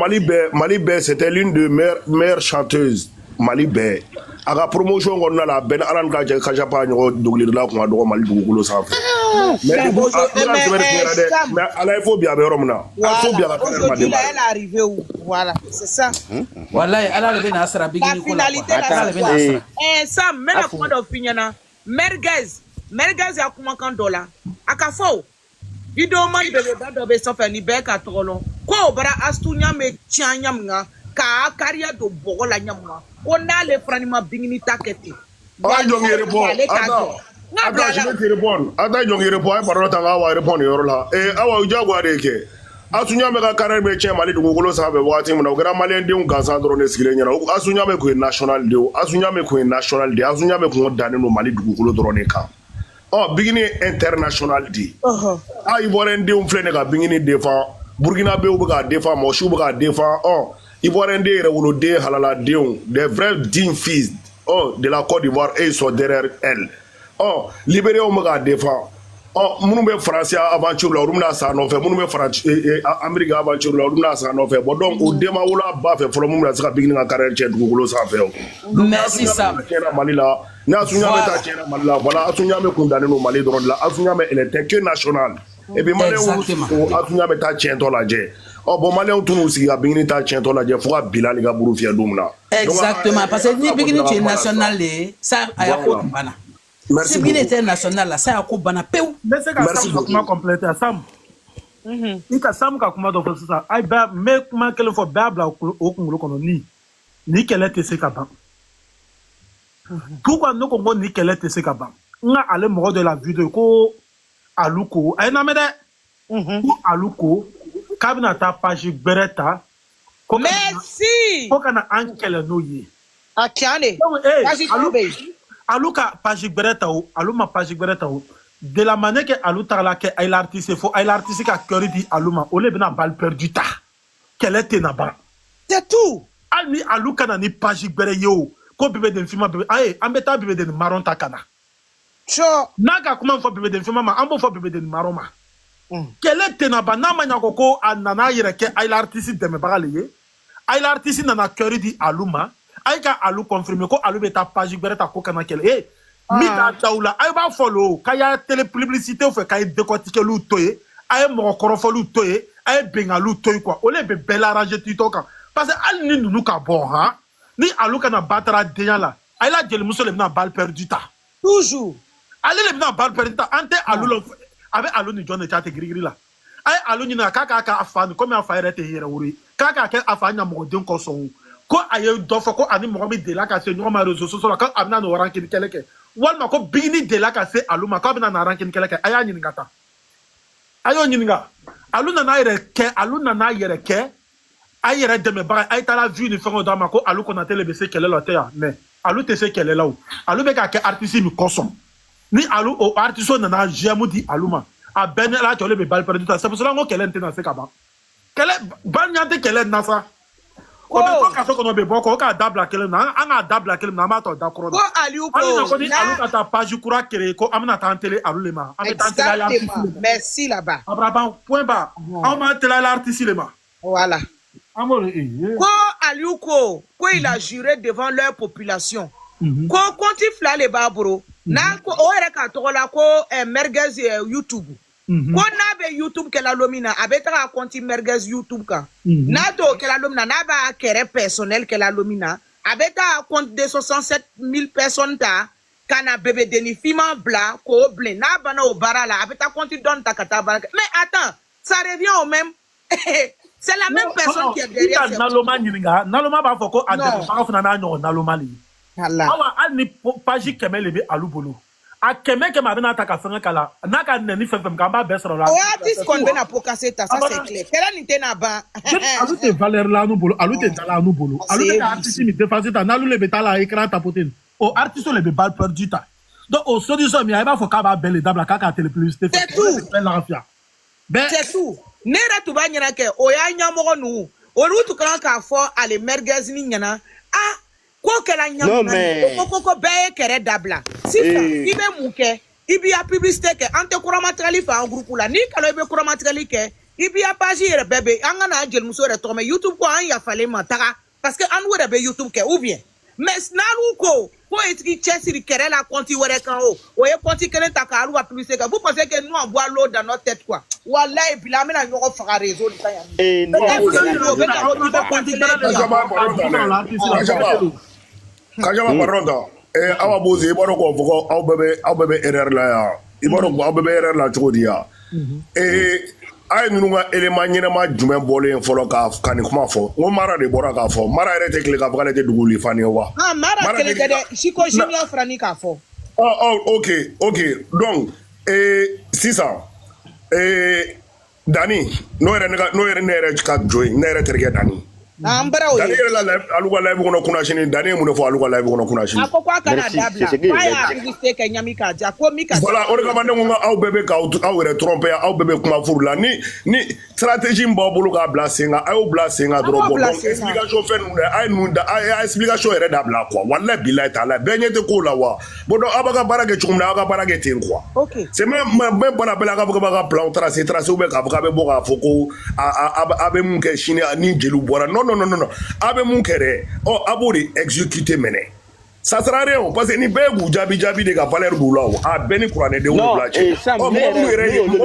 Malibé c'était l'une des meilleures chanteuses Malibé. À la promotion on a la ben alan Kachaba nyoko dogli la ko do Mali dugulo sa. Mais ala phobia be romna. Phobia la carrière m'a démarré. Elle est arrivée où? Voilà, c'est ça. Voilà, elle a levé na sera bigini ko. La finalité là. Ça mena kuma do finyana. Merguez ya kuma kan dola. Akafo. Video man bebe do be sofa ni be ka tolo. Ko bara astunya me tianyam nga ka carrière do bogola nyamwa. On a le franima bingini taketi. Ah jongi répond. Attends, je vais te répondre. Attends, jongi répond. Pardon, tanga wa répondre yorola. Awa ujagwa deke. Asunya me ka carrière me tien Mali dugulo sa be wati mu na gra Malien de un gansa drone skile nyana. Asunya me ko national de. Asunya me ko national de. Asunya me ko dane no Mali dugulo drone ka. Oh, bigini international di. Ah, Ivoirien de un flene ka bigini défend. Burkina be ou ka défend, Moshi ou ka défend. Oh, Ivoirien de rewolo de halala de des vrais dignes fils. Oh, de la Côte d'Ivoire et ils sont derrière elle. Oh, libéré ou ka défend. Oh, munu be français aventure la rumna sa no fait, munu be français Amérique aventure la rumna sa no fait. Bon donc au dema wala ba fait folo munu sa bigini ka carrière chez dugulo sa fait. Merci Sam. Malila. Na asunya me ta tiena Malila. Voilà, asunya me condamné no Mali drone là. Asunya me elle était que national. Et puis Malé ou asunya me ta tien to la je. Oh bon Malé ou tout aussi a bigini ta tien to la je faut Bilal ga buru fia dumna. Exactement parce que ni bigini tu national ça aya ko bana. Merci. Bigini était national là ça a ko bana peu. Mais c'est ka Sam comment compléter Sam. Ni ka Sam ka kuma do fo ça. Ay ba me kuma kele fo babla o kungulo kono ni kele te se ka ban. Pourquoi nous qu'on ni kele te se ka ban. Nga ale mo de la vidéo ko aluko ay na me de aluko kabina ta page bereta. Merci. Ko kana ankele no ye. Akiane. Aluka page bereta o aluma page bereta o de la manière que aluta la que ay l'artiste faut ay l'artiste ka cœur di aluma o le bina balle perdu ta kele te na ba. C'est tout. Alni aluka na ni page bere yo ko bebe den fima bebe ay ambeta bebe den maron takana. Sure. Naga kuma fo bebe den fima ma ambo fo bebe den maroma. Kele te na ba na manya koko anana yere ke ay l'artiste de me bagale ye. Ay l'artiste na na cœur di aluma ay ka alu confirmer ko alu beta page bereta ko kana kele mi ta taula ay ba follow kaya télé publicité ou fait kay décortiquer lu toyé ay mo korofo lu toyé ay benga lu toy quoi o le be bela arranger titoka parce que al ni nous ka bon ha ni alu kana battra deyan la ay la jeli muso le na balle perdu ta toujours ale le na balle perdu ta ante alu avec Allo ni John Chat grigri là ay Allo ni na kaka afan comme afa rete here wuri kaka ke afa nya mo den ko so ko aye do fo ko ani mo mi de la ka se no ma réseaux sociaux la ka amna no ran kin keleke walma ko bini de la ka se Allo ma ko amna na ran kin keleke aya ni ngata ayo ni nga Allo na yere ke Allo na yere ke ay yere de me ba ay ta la vue ni fo do ma ko Allo ko na télé bc kele la terre mais Allo te se kele la Allo be ka ke artiste mi kosom ni Allo o artiste na jemu di Allo ma a ben la tole be bal perdu c'est pour cela ngo kele ntena se kaba kele ban nyante kele na sa o be ko ka so ko no be boko ka dabla kele na anga dabla kele na ma to da kro ko Aliou ko Allo ko ni Allo ka ta page kura kere ko amna ta télé Allo le ma amna ta télé la merci là-bas abraba point bas on ma télé l'artiste le ma voilà amore ko Aliou ko il a juré devant leur population ko konti fla le babro na ko o ere ka to la ko merguez YouTube ko na be YouTube ke la lomina abeta ka konti merguez YouTube ka na to ke la lomina na ba kere personnel ke la lomina abeta compte de 67,000 personnes ta kana bébé deni fima bla ko blé na bana o barala abeta konti don ta kata mais attends ça revient au même c'est la même personne qui est derrière naloma nyinga naloma ba foko ade ba funa na nyo naloma li awa ani page kemele be Allo bolo a keme ke ma bena ta ka fanga kala na ka neni fefem ka ba besra la o artiste kon bena pokase ta ça c'est clair kela ni tena ba Allo te valeur la nu bolo Allo te dala nu bolo Allo te artiste mi défense ta nalu le betala écran ta poten o artiste le be bal perdu ta donc au solution mi ba fo ka ba belle dabla ka télé publicité c'est tout c'est tout nera tu ba nyana ke o ya nyamogo nu o rutu kan ka fo ale merguez ni nyana ko kala nyama ko be kere dabla si ibe muke ibi a publicité ke ante kuramatali fa en groupe la ni kala ibe kuramatali ke ibi a page yere bebe angana jel muso re to me YouTube ko an ya fale mataka parce que an were be YouTube ke ou bien mais nalu ko etki chesiri kere la konti were kan o ye konti kene ta ka alu a publicité que vous pensez que nous on voit l'eau dans notre tête quoi wallahi bila mena nyoko faka réseau li tanya Kajama Baronda, awa bozi ibaro ko foko aw bebe erreur la ya. Ibaro ko aw bebe erreur la cogo di ya. Ay nunu nga élément ñenema jumen bolen folo ka kani kuma fo. Ngo mara de bora ka fo. Mara ere te kile ka fale te duguli fani wa. Mara kele de Chico Junior frani ka fo. OK. Donc sisa Dani no ere nere ka join nere terge Dani. Ambra o Dani la Allo ka live kono kuna shini Dani mu ne fo Allo ka live kono kuna shini akoko kana dabla faya publicité ke nyami ka ja ko mi ka voilà o de ka mande nga aw bebe ka aw re tromper aw bebe kuma furu la ni stratégie mbo bulu ka bla senga aw bla senga dro bon explication fait nous ay nous ay explication ere dabla quoi wallahi billahi taala benyete ko la wa bodo abaga barage chumna abaga barage ten quoi OK c'est même pas bela ka plan tracé ou be ka be bo ka foko abe mun ke shini ni jelu bora non abe mun kere o abori exécuter mene ça sera rien parce que ni begu jabi de ka valeur du law a beni kurane de wulu blache o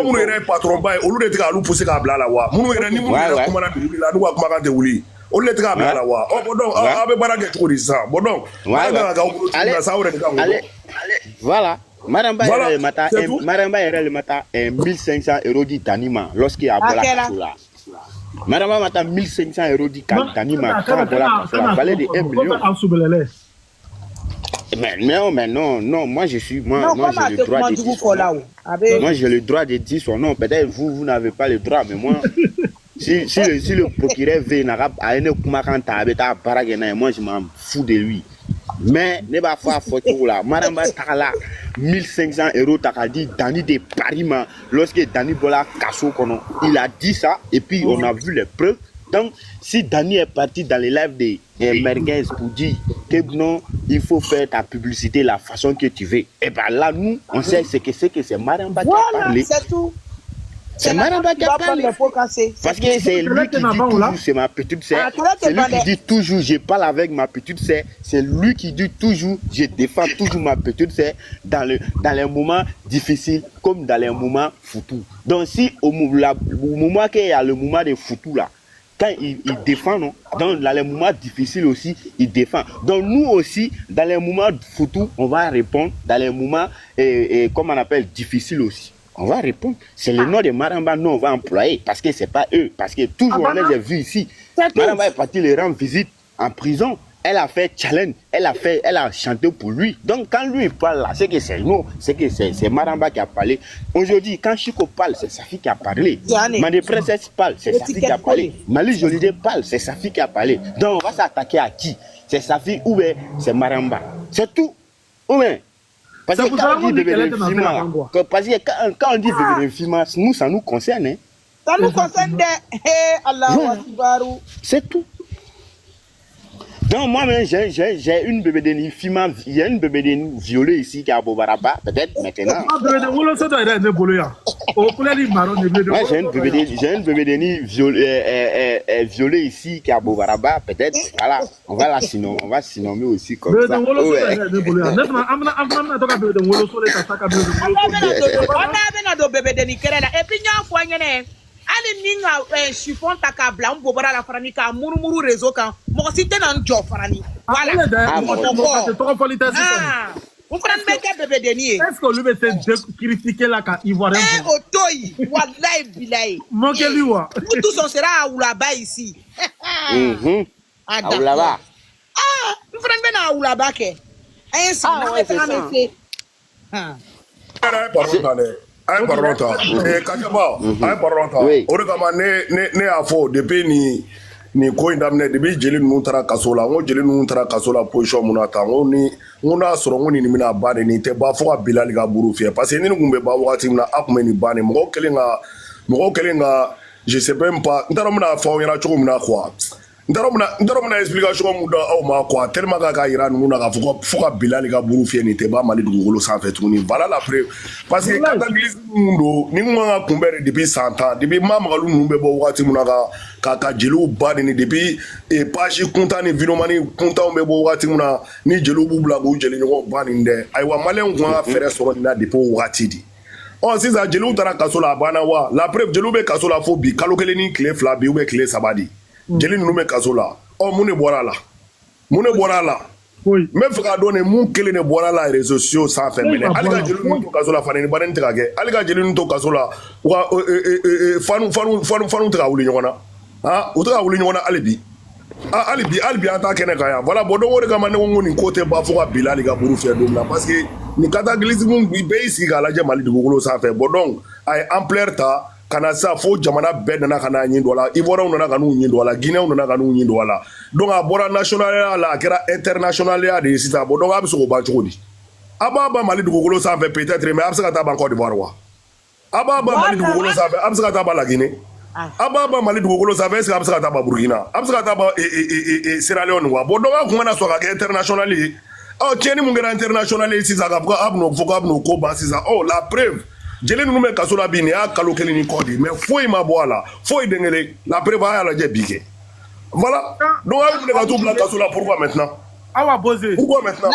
mo ere patron bay olu de tika Allo pousser ka bla la wa munu ere ni munu ere kuma na duli la nuwa kuma ka te wuli olu de tika bla la wa o bodon abe barage chori ça bodon voilà Maramba le mata 1500 € di Danima lorsqu'il a bola là. Maramba mata 1500 € di Danima quand bola ça valait de 1 million. Mais non, moi j'ai le droit de dire son nom. Moi j'ai le droit de dire son nom. Peut-être vous n'avez pas le droit, mais moi si le procureur veut à une kumakanta abeta baragena, moi je m'en fous de lui. Mais ne va pas photo là. Maramba takala 1500 € t'as dit Dani de Paris lorsque Dani Bola Kasso il a dit ça et puis on a vu les preuves. Donc si Dani est parti dans les lives de merguez pour dire que non il faut faire ta publicité la façon que tu veux, et ben là nous on sait ce que c'est Maramba qui a parlé. C'est tout. C'est Maramba qui a parlé. Parce que c'est lui qui dit toujours c'est ma petite sœur. C'est lui qui dit toujours je parle avec ma petite sœur. C'est lui qui dit toujours je défends toujours ma petite sœur dans les moments difficiles comme dans les moments foutus. Donc si au moment qu'il y a le moment de foutus là, quand il défend, non? Dans les moments difficiles aussi, il défend. Donc nous aussi, dans les moments foutus, on va répondre dans les moments, comme on appelle, difficiles aussi. On va répondre. C'est le nom de Maramba, nous on va employer parce que c'est pas eux. Parce que toujours on les a vus ici. Maramba est parti les rendre visite en prison. Elle a fait challenge, elle a chanté pour lui. Donc quand lui parle là, c'est que c'est nous, c'est que c'est Maramba qui a parlé. Aujourd'hui, quand Chico parle, c'est sa fille qui a parlé. Mandé Princesse parle, c'est sa fille qui a parlé. Mali Jolide parle, c'est sa fille qui a parlé. Donc on va s'attaquer à qui? C'est sa fille ou bien c'est Maramba? C'est tout. Ou bien parce que quand on dit bébé d'infima, parce que quand on dit bébé d'infima, nous ça nous concerne. Hein? Ça nous concerne. Allah Akbar. C'est tout. Non, moi-même, j'ai une bébé de Nifima, il y a une bébé de violée ici qui est à Bobaraba, peut-être maintenant. Ouais, j'ai une bébé de violée ici qui est à Bobaraba, peut-être. Voilà, on va la surnommer aussi comme ça. On a bébé de Nikerela. Et puis, il y a un point. Ali ninga chiffon takabla mbobara la farani ka murumuru réseau kan mo cité nan jo farani voilà on prend bébé bébé deni est-ce que lui était critiquer la ka ivoirien otoyi wallahi billahi mon que lui wa tous on sera à Oulaba ici Oulaba on prend ben à Oulaba ke Aïe baronta, Kachaba, aïe baronta. Origama ne a fo depuis ni ko indamne depuis jeli nuntara kasola, ngo jeli nuntara kasola position munata, ngo na soro ngo ni mina bane ni te ba fo ka bilali ga buru fie parce que ni ngumbe ba wakati na akume ni bane mo kelenga je sais même pas ndaro mna fo yana choko mna kwa ndaro mna explication muda au ma quoi tellement ka iran muna ka fo ka bilali ga buru fie ni te ba mali dugolo sans fait tuni voilà la preuve parce que quand l'église mundo ni ngwa kumbere depuis 100 ans depuis mama galu numbe bo wakati muna ka jelu bani ni depuis e page content ni vidéomani content be bo wakati muna ni jelu bubla go jeli ngo bani nde aywa malen ngwa fere soro na depuis wakati di on sisa jelu tara kasola bana wa la preuve jelu be kasola fo bi kalokele ni clé flabi ou be clé sabadi jeli nume kasola o mune bora la oui mais faka donner mun kele ne bora la réseaux sociaux sans faire mener aliga jeli nume kasola fane ni banen tigage aliga jeli nume kasola wa fanu tika wuli nyona ha utika wuli nyona alibi ata kene kaya voilà bodo wori kama ne ngoni côté ba fo ka bilali ga buru fe dum la parce que ni cataclysme mun bi be isi ga la jamali dugolo sans faire bodon ay ampleur ta kana sa fo jamana bɛɛ nana kana ɲindo la ivoirien nana kanu ɲindo la guinéen nana kanu ɲindo la donc a bɔra national la a kɛra international ya de ye sisan bon donc a bɛ se k'o ban cogo di a b'a ban mali dugukolo sanfɛ peut-être mais a bɛ se ka taa ban Côte d'Ivoire wa a b'a ban mali dugukolo sanfɛ a bɛ se ka taa ban la Guinée a b'a ban mali dugukolo sanfɛ est-ce que a bɛ se ka taa ban Burkina a bɛ se ka taa ban Sierra Leone wa bon donc a kun mana sɔn ka kɛ international ye ɔ tiɲɛni mun kɛra international ye sisan k'a fɔ k'a bɛn'o ko ban sisan ɔ la preuve jeli nume kasola bi ni a kalo kelen ni kodi mais foyi ma bɔ a la foyi dengele la preuve a la jɛ bi kɛ voilà donc a bɛ ka to bila kasola pourquoi maintenant awa bose pourquoi maintenant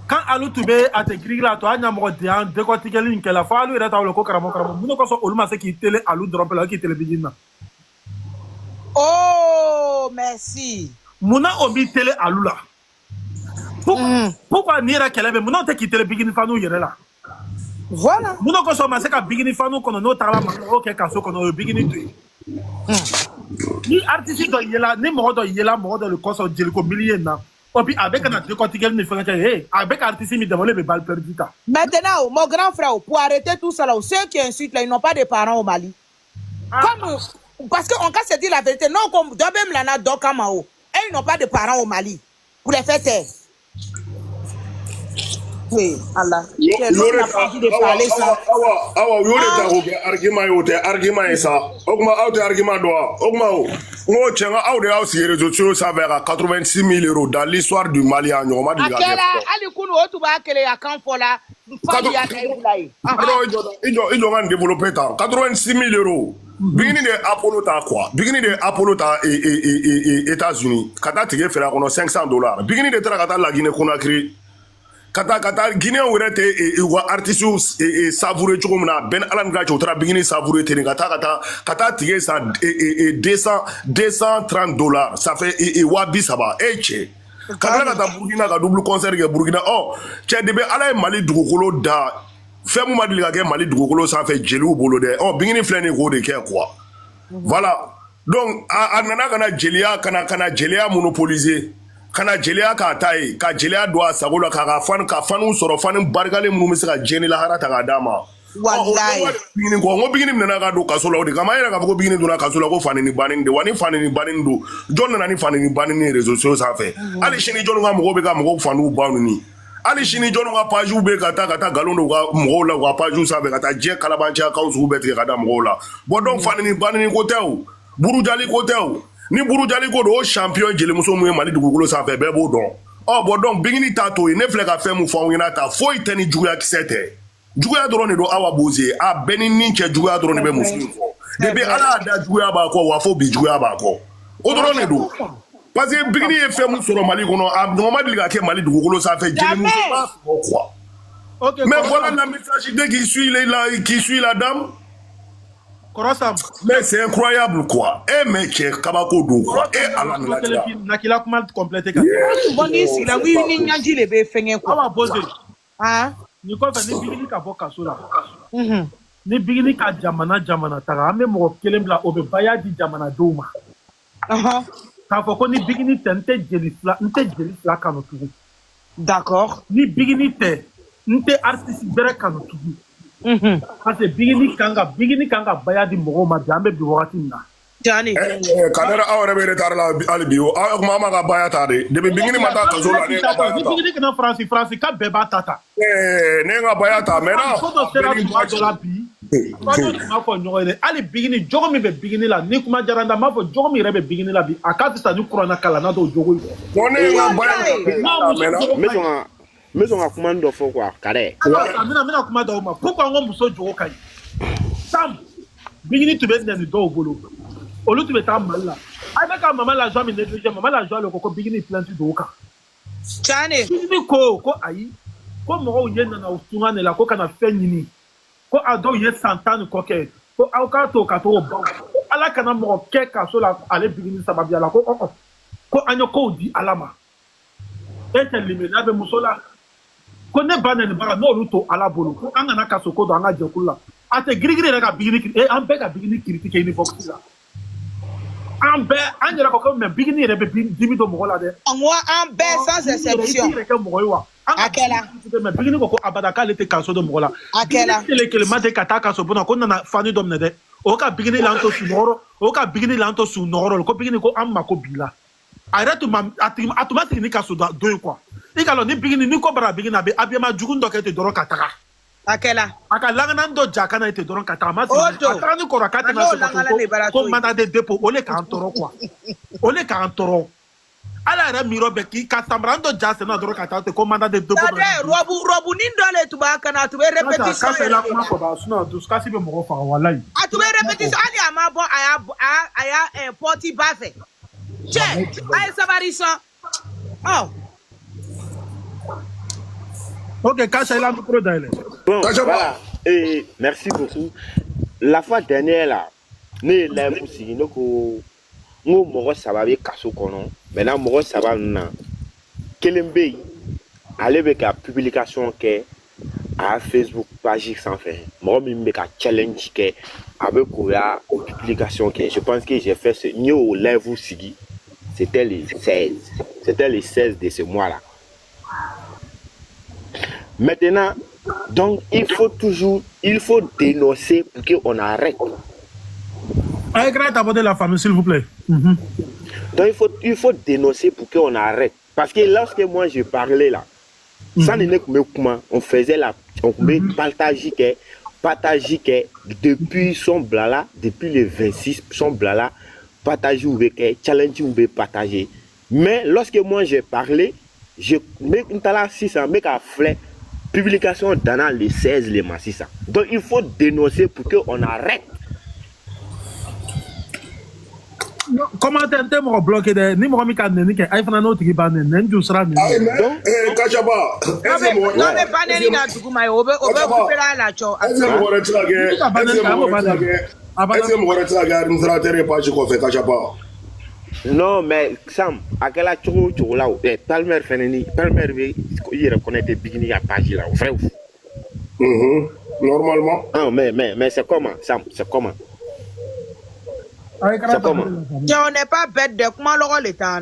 quand alu tube a te grigla to anya mo de an décortiquer ni kala fa alu reta wala ko karamo mun ko so oluma se ki télé alu drop la ki télé bidina oh merci muna obi télé alu la pourquoi ni ra kala be muna te ki télé bidina fa no yere la voilà muno ko so ma se ka bigini fanu kono no tala ma o ke kaso kono o bigini tu ni artiste do yela ni mo do yela mo do le koso djel ko million na et puis avec un décortiquer ni fait hey avec artiste mi demander be balle perdita maintenant mon grand frère pour arrêter tout ça là ceux qui insultent là ils n'ont pas de parents au Mali comme parce que on casse dire la vérité non comme même là na do kamao et ils n'ont pas de parents au Mali pour les faire taire. Oui, Allah. Awa yore ta ko argument yote argument ça. Ogma auto argument doa. Ogma o. Ngo chenga aw de aw si réseaux sociaux ça vers 86 000 € dans l'histoire du Mali en Nyoma di gade. Ali kunu otu ba kele ya kan fola. Fadi ya kai. Ijo ngan développer ta 86 000 €. Bigini de Apollo ta quoi? Bigini de Apollo ta États-Unis. Kata tige fera kono $500. Bigini de tra kata la Guinée Conakry. Kata Guinée urete wa artistes savouré chomna ben alan gacho tra bigini savouré teni kata tige sa $230 ça fait wabi saba eche kata Burkina ka double concert ke Burkina oh che debe ala Mali dugukolo da fɛn mun ma deli ka kɛ Mali dugukolo sanfɛ jeliw bolo dɛ bingini filɛ nin k'o de kɛ quoi voilà donc a nana kana jeliya monopoliser kana jeliya k'a ta ye ka jeliya don a sago la ka fanu sɔrɔ fani barikalen minnu bɛ se ka diɲɛ ni lahara ta k'a d'a ma wallahi bingini kɔ n ko bingini nana ka don kaso la o de kama an yɛrɛ k'a fɔ ko bingini donna kaso la ko fani ni banni de wa ni fani ni banni don jɔn nana ni fani ni banni ni réseaux sociaux sanfɛ hali sini jɔn ka mɔgɔw bɛ ka mɔgɔw faniw ban ninnu hali sini jɔn ka pages bɛ ka taa nkalon don u ka mɔgɔw la u ka pages sanfɛ ka taa diɲɛ kalabanciya kaw sugu bɛɛ tigɛ ka da mɔgɔw la bon donc fani ni banni ko tɛ o burujali ko tɛ o ni burujali ko don o champion jelimuso mun ye Mali dugukolo sanfɛ bɛɛ b'o dɔn bon donc bingini t'a to ye ne filɛ ka fɛn mun fɔ aw ɲɛna ta foyi tɛ ni juguya kisɛ tɛ juguya dɔrɔn de don Awa Boze a bɛɛ ni nin cɛ juguya dɔrɔn de bɛ muso in fɔ depuis Ala y'a da juguya b'a kɔ wa fo bi juguya b'a kɔ o dɔrɔn de don parce que bigini ye fɛn mun sɔrɔ Mali kɔnɔ a ɲɔgɔn ma deli ka kɛ Mali dugukolo sanfɛ jelimuso b'a sɔrɔ quoi mais voilà la messagité qui suit la dame mais c'est incroyable quoi mais cɛ kabako don quoi Ala nana nakila kuma complète ka bon ni sila wi ni nyanji le be fɛngɛ quoi Awa Boze ni kɔfɛ ni bigini ka bɔ kaso la ni bigini ka jamana taga an bɛ mɔgɔ kelen bila o bɛ baya di jamanadenw ma k'a fɔ ko ni bigini tɛ n tɛ jeli fila kanu tugun d'accord ni bigini tɛ n tɛ artiste bɛrɛ kanu tugun parce que bigini kan ka baya di mɔgɔw ma bi an bɛ bi wagati min na Jani kadɛrɛ aw yɛrɛ bɛ retard la hali bi aw kuma ma ka baya ta de depuis bigini ma taa kaso la ne ka baya ta ni bigini kana France ka bɛɛ b'a ta ne ka baya ta maintenant ko dɔ sera tuma dɔ la bi kuma dɔ tun b'a fɔ ɲɔgɔn ye hali bigini jogo min bɛ bigini la ni kuma diyara n da n b'a fɔ jogo min yɛrɛ bɛ bigini la bi a ka fisa ni kuranna kalan na t'o jogo ye bon ne ka baya ta n bɛ sɔn ka kuma dɔ fɔ quoi Kadɛ n bɛna kuma d'aw ma pourquoi n ko muso jogo ka ɲi Sam bigini tun bɛ nɛni dɔw bolo olu tun bɛ taa Mali la a bɛ ka Mama Lajɔ min négligé Mama Lajɔ le ko bigini plainte don o kan bigini ko ayi ko mɔgɔw ye nana o tunga de la ko kana fɛn ɲini ko a dɔw ye san 10 ni kɔ kɛ ko aw k'a to ka t'o ban Ala kana mɔgɔ kɛ kaso la ale bigini sababuya la ko an ye kow di Ala ma e tɛ limaniya bɛ muso la ko ne ba nɛni baga n'olu to Ala bolo ko an kana kaso ko don an ka jɛkulu la a tɛ girigiri yɛrɛ ka bigini an bɛɛ ka bigini critiquer ni box la an yɛrɛ ko mais bigini yɛrɛ bɛ dimi don mɔgɔ la dɛ an bɛɛ sans exception bigini yɛrɛ kɛ mɔgɔ ye wa a kɛla mais bigini ko abada k'ale tɛ kaso don mɔgɔ la a kɛla kelema tɛ ka taa kaso bona ko nana fani dɔ minɛ dɛ o ka bigini la an to su nɔgɔrɔ ko bigini ko an mako b'i la a yɛrɛ tun ma sigi ni kaso don ye quoi i ka dɔn ni bigini ni ko bara bigini a bɛ habillement jugun dɔ kɛ ten dɔrɔn ka taga a kɛla a ka langanan dɔ ja kana ye ten dɔrɔn ka taga a ma sigi a taga ni kɔrɔ k'a tɛna se ko mandat de dépôt o le k'an tɔɔrɔ quoi o le k'an tɔɔrɔ Ala yɛrɛ miirɔ bɛ k'i ka samara dɔ ja senna dɔrɔn ka taa ten ko mandat de dépôt robu ni dɔ le tun b'a kana a tun bɛ répétition k'a la kuma fɔ ba sinon dusukasi bɛ mɔgɔ faga walayi a tun bɛ répétition hali a ma bɔ a y'a pɔti ba fɛ cɛ a ye sabari sɔn ok Kacha il a un micro d'elle. Bon, voilà. Et merci beaucoup. La fois dernière là, ne live aussi donc ngo mɔgɔ saba bɛ kaso kɔnɔ maintenant mɔgɔ saba ninnu na kelen bɛ yen ale bɛ ka publication kɛ a Facebook page sanfɛ mɔgɔ min bɛ ka challenge kɛ a bɛ k'o ya o publication kɛ je pense que j'ai fait ce n y'o live sigi c'était le 16 de ce mois là. Maintenant, donc il faut dénoncer pour qu'on arrête. Allez, grâce à la famille, s'il vous plaît. Donc il faut dénoncer pour qu'on arrête. Parce que lorsque moi je parlais là, ça n'est que comment on faisait on partageait depuis son blala, depuis le 26, son blala, partager ou challenge ou partager. Mais lorsque moi j'ai parlé, je mets une tala 600, mec à fleur. Publication dans les 16 les massifs. Donc il faut dénoncer pour qu'on arrête. Comment t'es mon bloqué de ni mon ami qui a né qui a fait un autre qui va né n'en sera né. Kachaba. Non mais pas né na duguma yo obe couper la cho. Est-ce non mais Sam à quel choco là palmer feneni palmer il reconnaît bigini à page là vrai Normalement. Ah, mais c'est comment, Sam? C'est comment? C'est comment? On n'est pas bête de comment l'État.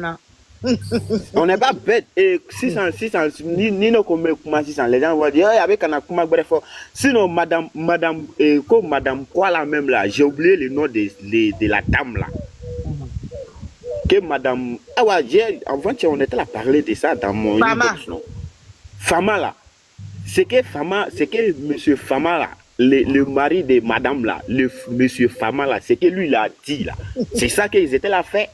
On n'est pas bête. Et 600, ni nos comme 600, les gens vont dire, avec un akuma bref. Sinon, madame, comme madame quoi là même là, j'ai oublié le nom de la dame là. Que madame, ah ouais, avant on était là parler de ça dans mon inbox, non? Fama là. C'est que monsieur Fama là, le mari de madame là, le monsieur Fama là, c'est que lui il a dit là. C'est ça qu'ils étaient là fait.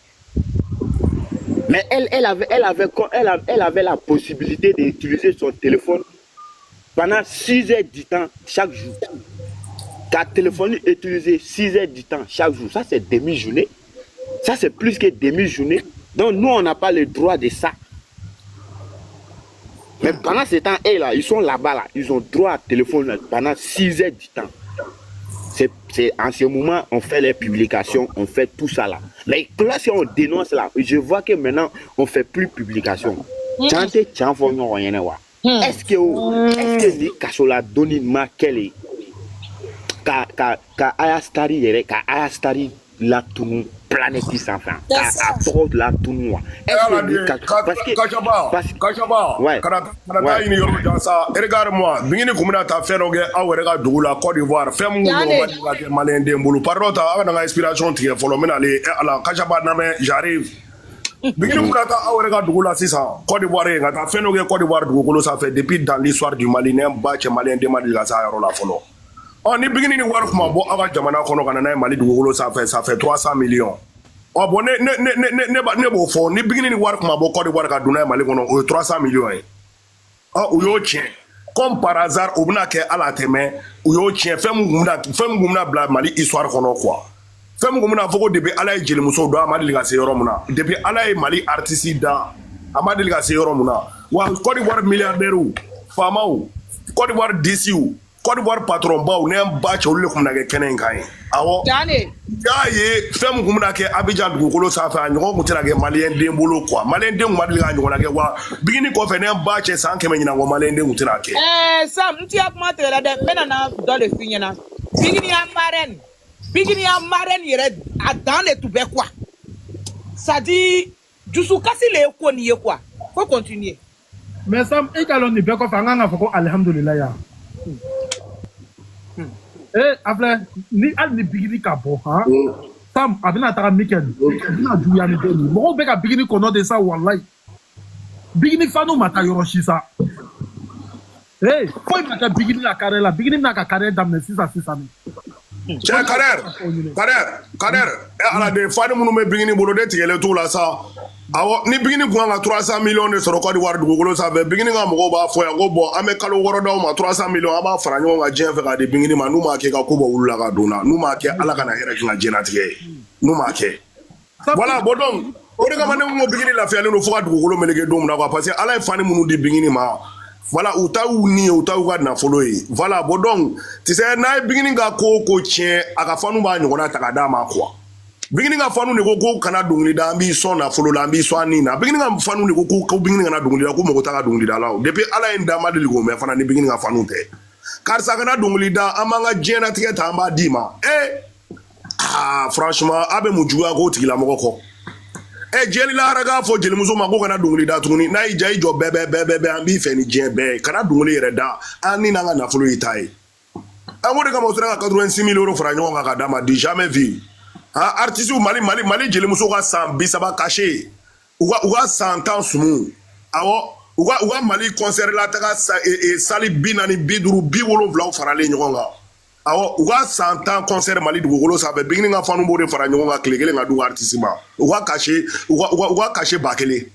Mais elle avait la possibilité d'utiliser son téléphone pendant 6 heures du temps chaque jour. Car téléphone utilisé 6 heures du temps chaque jour, ça c'est demi-journée. Ça c'est plus que demi-journée. Donc nous on n'a pas le droit de ça. Mais pendant ce temps, là, ils sont là-bas là, ils ont droit à téléphone là, pendant 6 heures du temps. C'est en ce moment, on fait les publications, on fait tout ça là. Mais là, si on dénonce là, je vois que maintenant, on ne fait plus publication. Est-ce que les Kasola donnent ma quelle ka Ayastari la tourne planète sans fin. La tourne. Regarde-moi, bingini kumina ta feroge awrega dugula Côte d'Ivoire fem ngulu malien dembulu parota ana inspiration tie folo menale ala kachaba name j'arrive bingini kumina ta awrega dugula sisa Côte d'Ivoire ngata fenoge Côte d'Ivoire dugulu ça fait depuis dans l'histoire du Mali ne bache malien de Mali la sa yaro la folo on ni bingini ni war kuma bo aga jamana kono kana na Mali dugulu ça fait 300 millions. Oh bon ne bo fo ni bingini ni war kuma bo Côte d'Ivoire ka duna Mali kono 300 millions. Ah ou yo tien comme par hasard ou bna ke ala teme ou yo tien fem gumna bla Mali histoire kono quoi fem gumna foko depuis ala jeli muso do amadi liga se yoro muna depuis ala Mali artiste da amadi liga se yoro muna wa Côte d'Ivoire milliardaire ou fama ou Côte d'Ivoire DC ou Côte d'Ivoire patron ba ou ne ba chole kumna ke kenen kai awo Jane yaye fem gumna ke Abidjan dugukolo sa fa nyo mutira ke malien dembolo quoi malien dem madi liga nyo na ke wa bigini ko fe ne ba che san ke menyina ngo malien dem mutira ke Sam nti akuma tela de menana dans le finyana bigini ya marraine yere dans les tout quoi ça dit jusu kasi le ko ni quoi faut continuer mais Sam ekalon ni beko fanga foko alhamdulillah ya après ni al ni bigini ka bo ha Sam abina ta weekend abina juya ni deni mo be ka bigini kono de ça wallahi bigini fanu mata yoroshisa faut mata bigini la carrière bigini na ka carrière damne sisa ni Tiens, Kader, ala de fani munu me bingini bolo de tigele tout la sa. Awo ni bingini kuanga 300 millions de soro Côte d'Ivoire dugukolo sa be bingini nga mogo ba fo ya go bo ame kalo woro daw ma 300 millions aba faranyo nga jen fe ka de bingini ma numa ke ka kubo wulula ka dona numa ke ala kana hera kinga jena tige numa ke. Voilà bodong o de ka mane mo bingini la fe ale no fo ka dugukolo meleke dom na ko parce que ala fani munu di bingini ma. Voilà, ou ta ou ni ou ta ou na follow. Voilà, bon donc, tu sais na beginning ga ko tien aka fanu ba nyona takada ma kwa. Beginning ga fanu ne ko kana dungli da ambi so na follow la ambi so ani na. Beginning ga fanu ne ko beginning na dungli da ko mo taka dungli da la. Depuis ala enda ma de go me fana ni beginning ga fanu te. Car ça kana dungli da amanga jena tike tamba dima. Franchement, abe mujuga ko tigila moko ko. Jeli la raga fo jeli muso ma ko kana dungli da tuni na ija ijo bebe ambi fe ni jebe kana dungli yere da ani na nga na fulu itai amode ka mo sura 86 000 euros francs nga ka dama di jamais vu artiste Mali jeli muso ka sambi saba caché uga 100 ans sumu awo uga Mali concert la taka sali binani biduru bi wolo vla farale nyonga awo uga 100 ans concert Mali dugukolo sa be bingini nga fanu bo de fara nyonga klegele nga du artiste ma uga caché bakele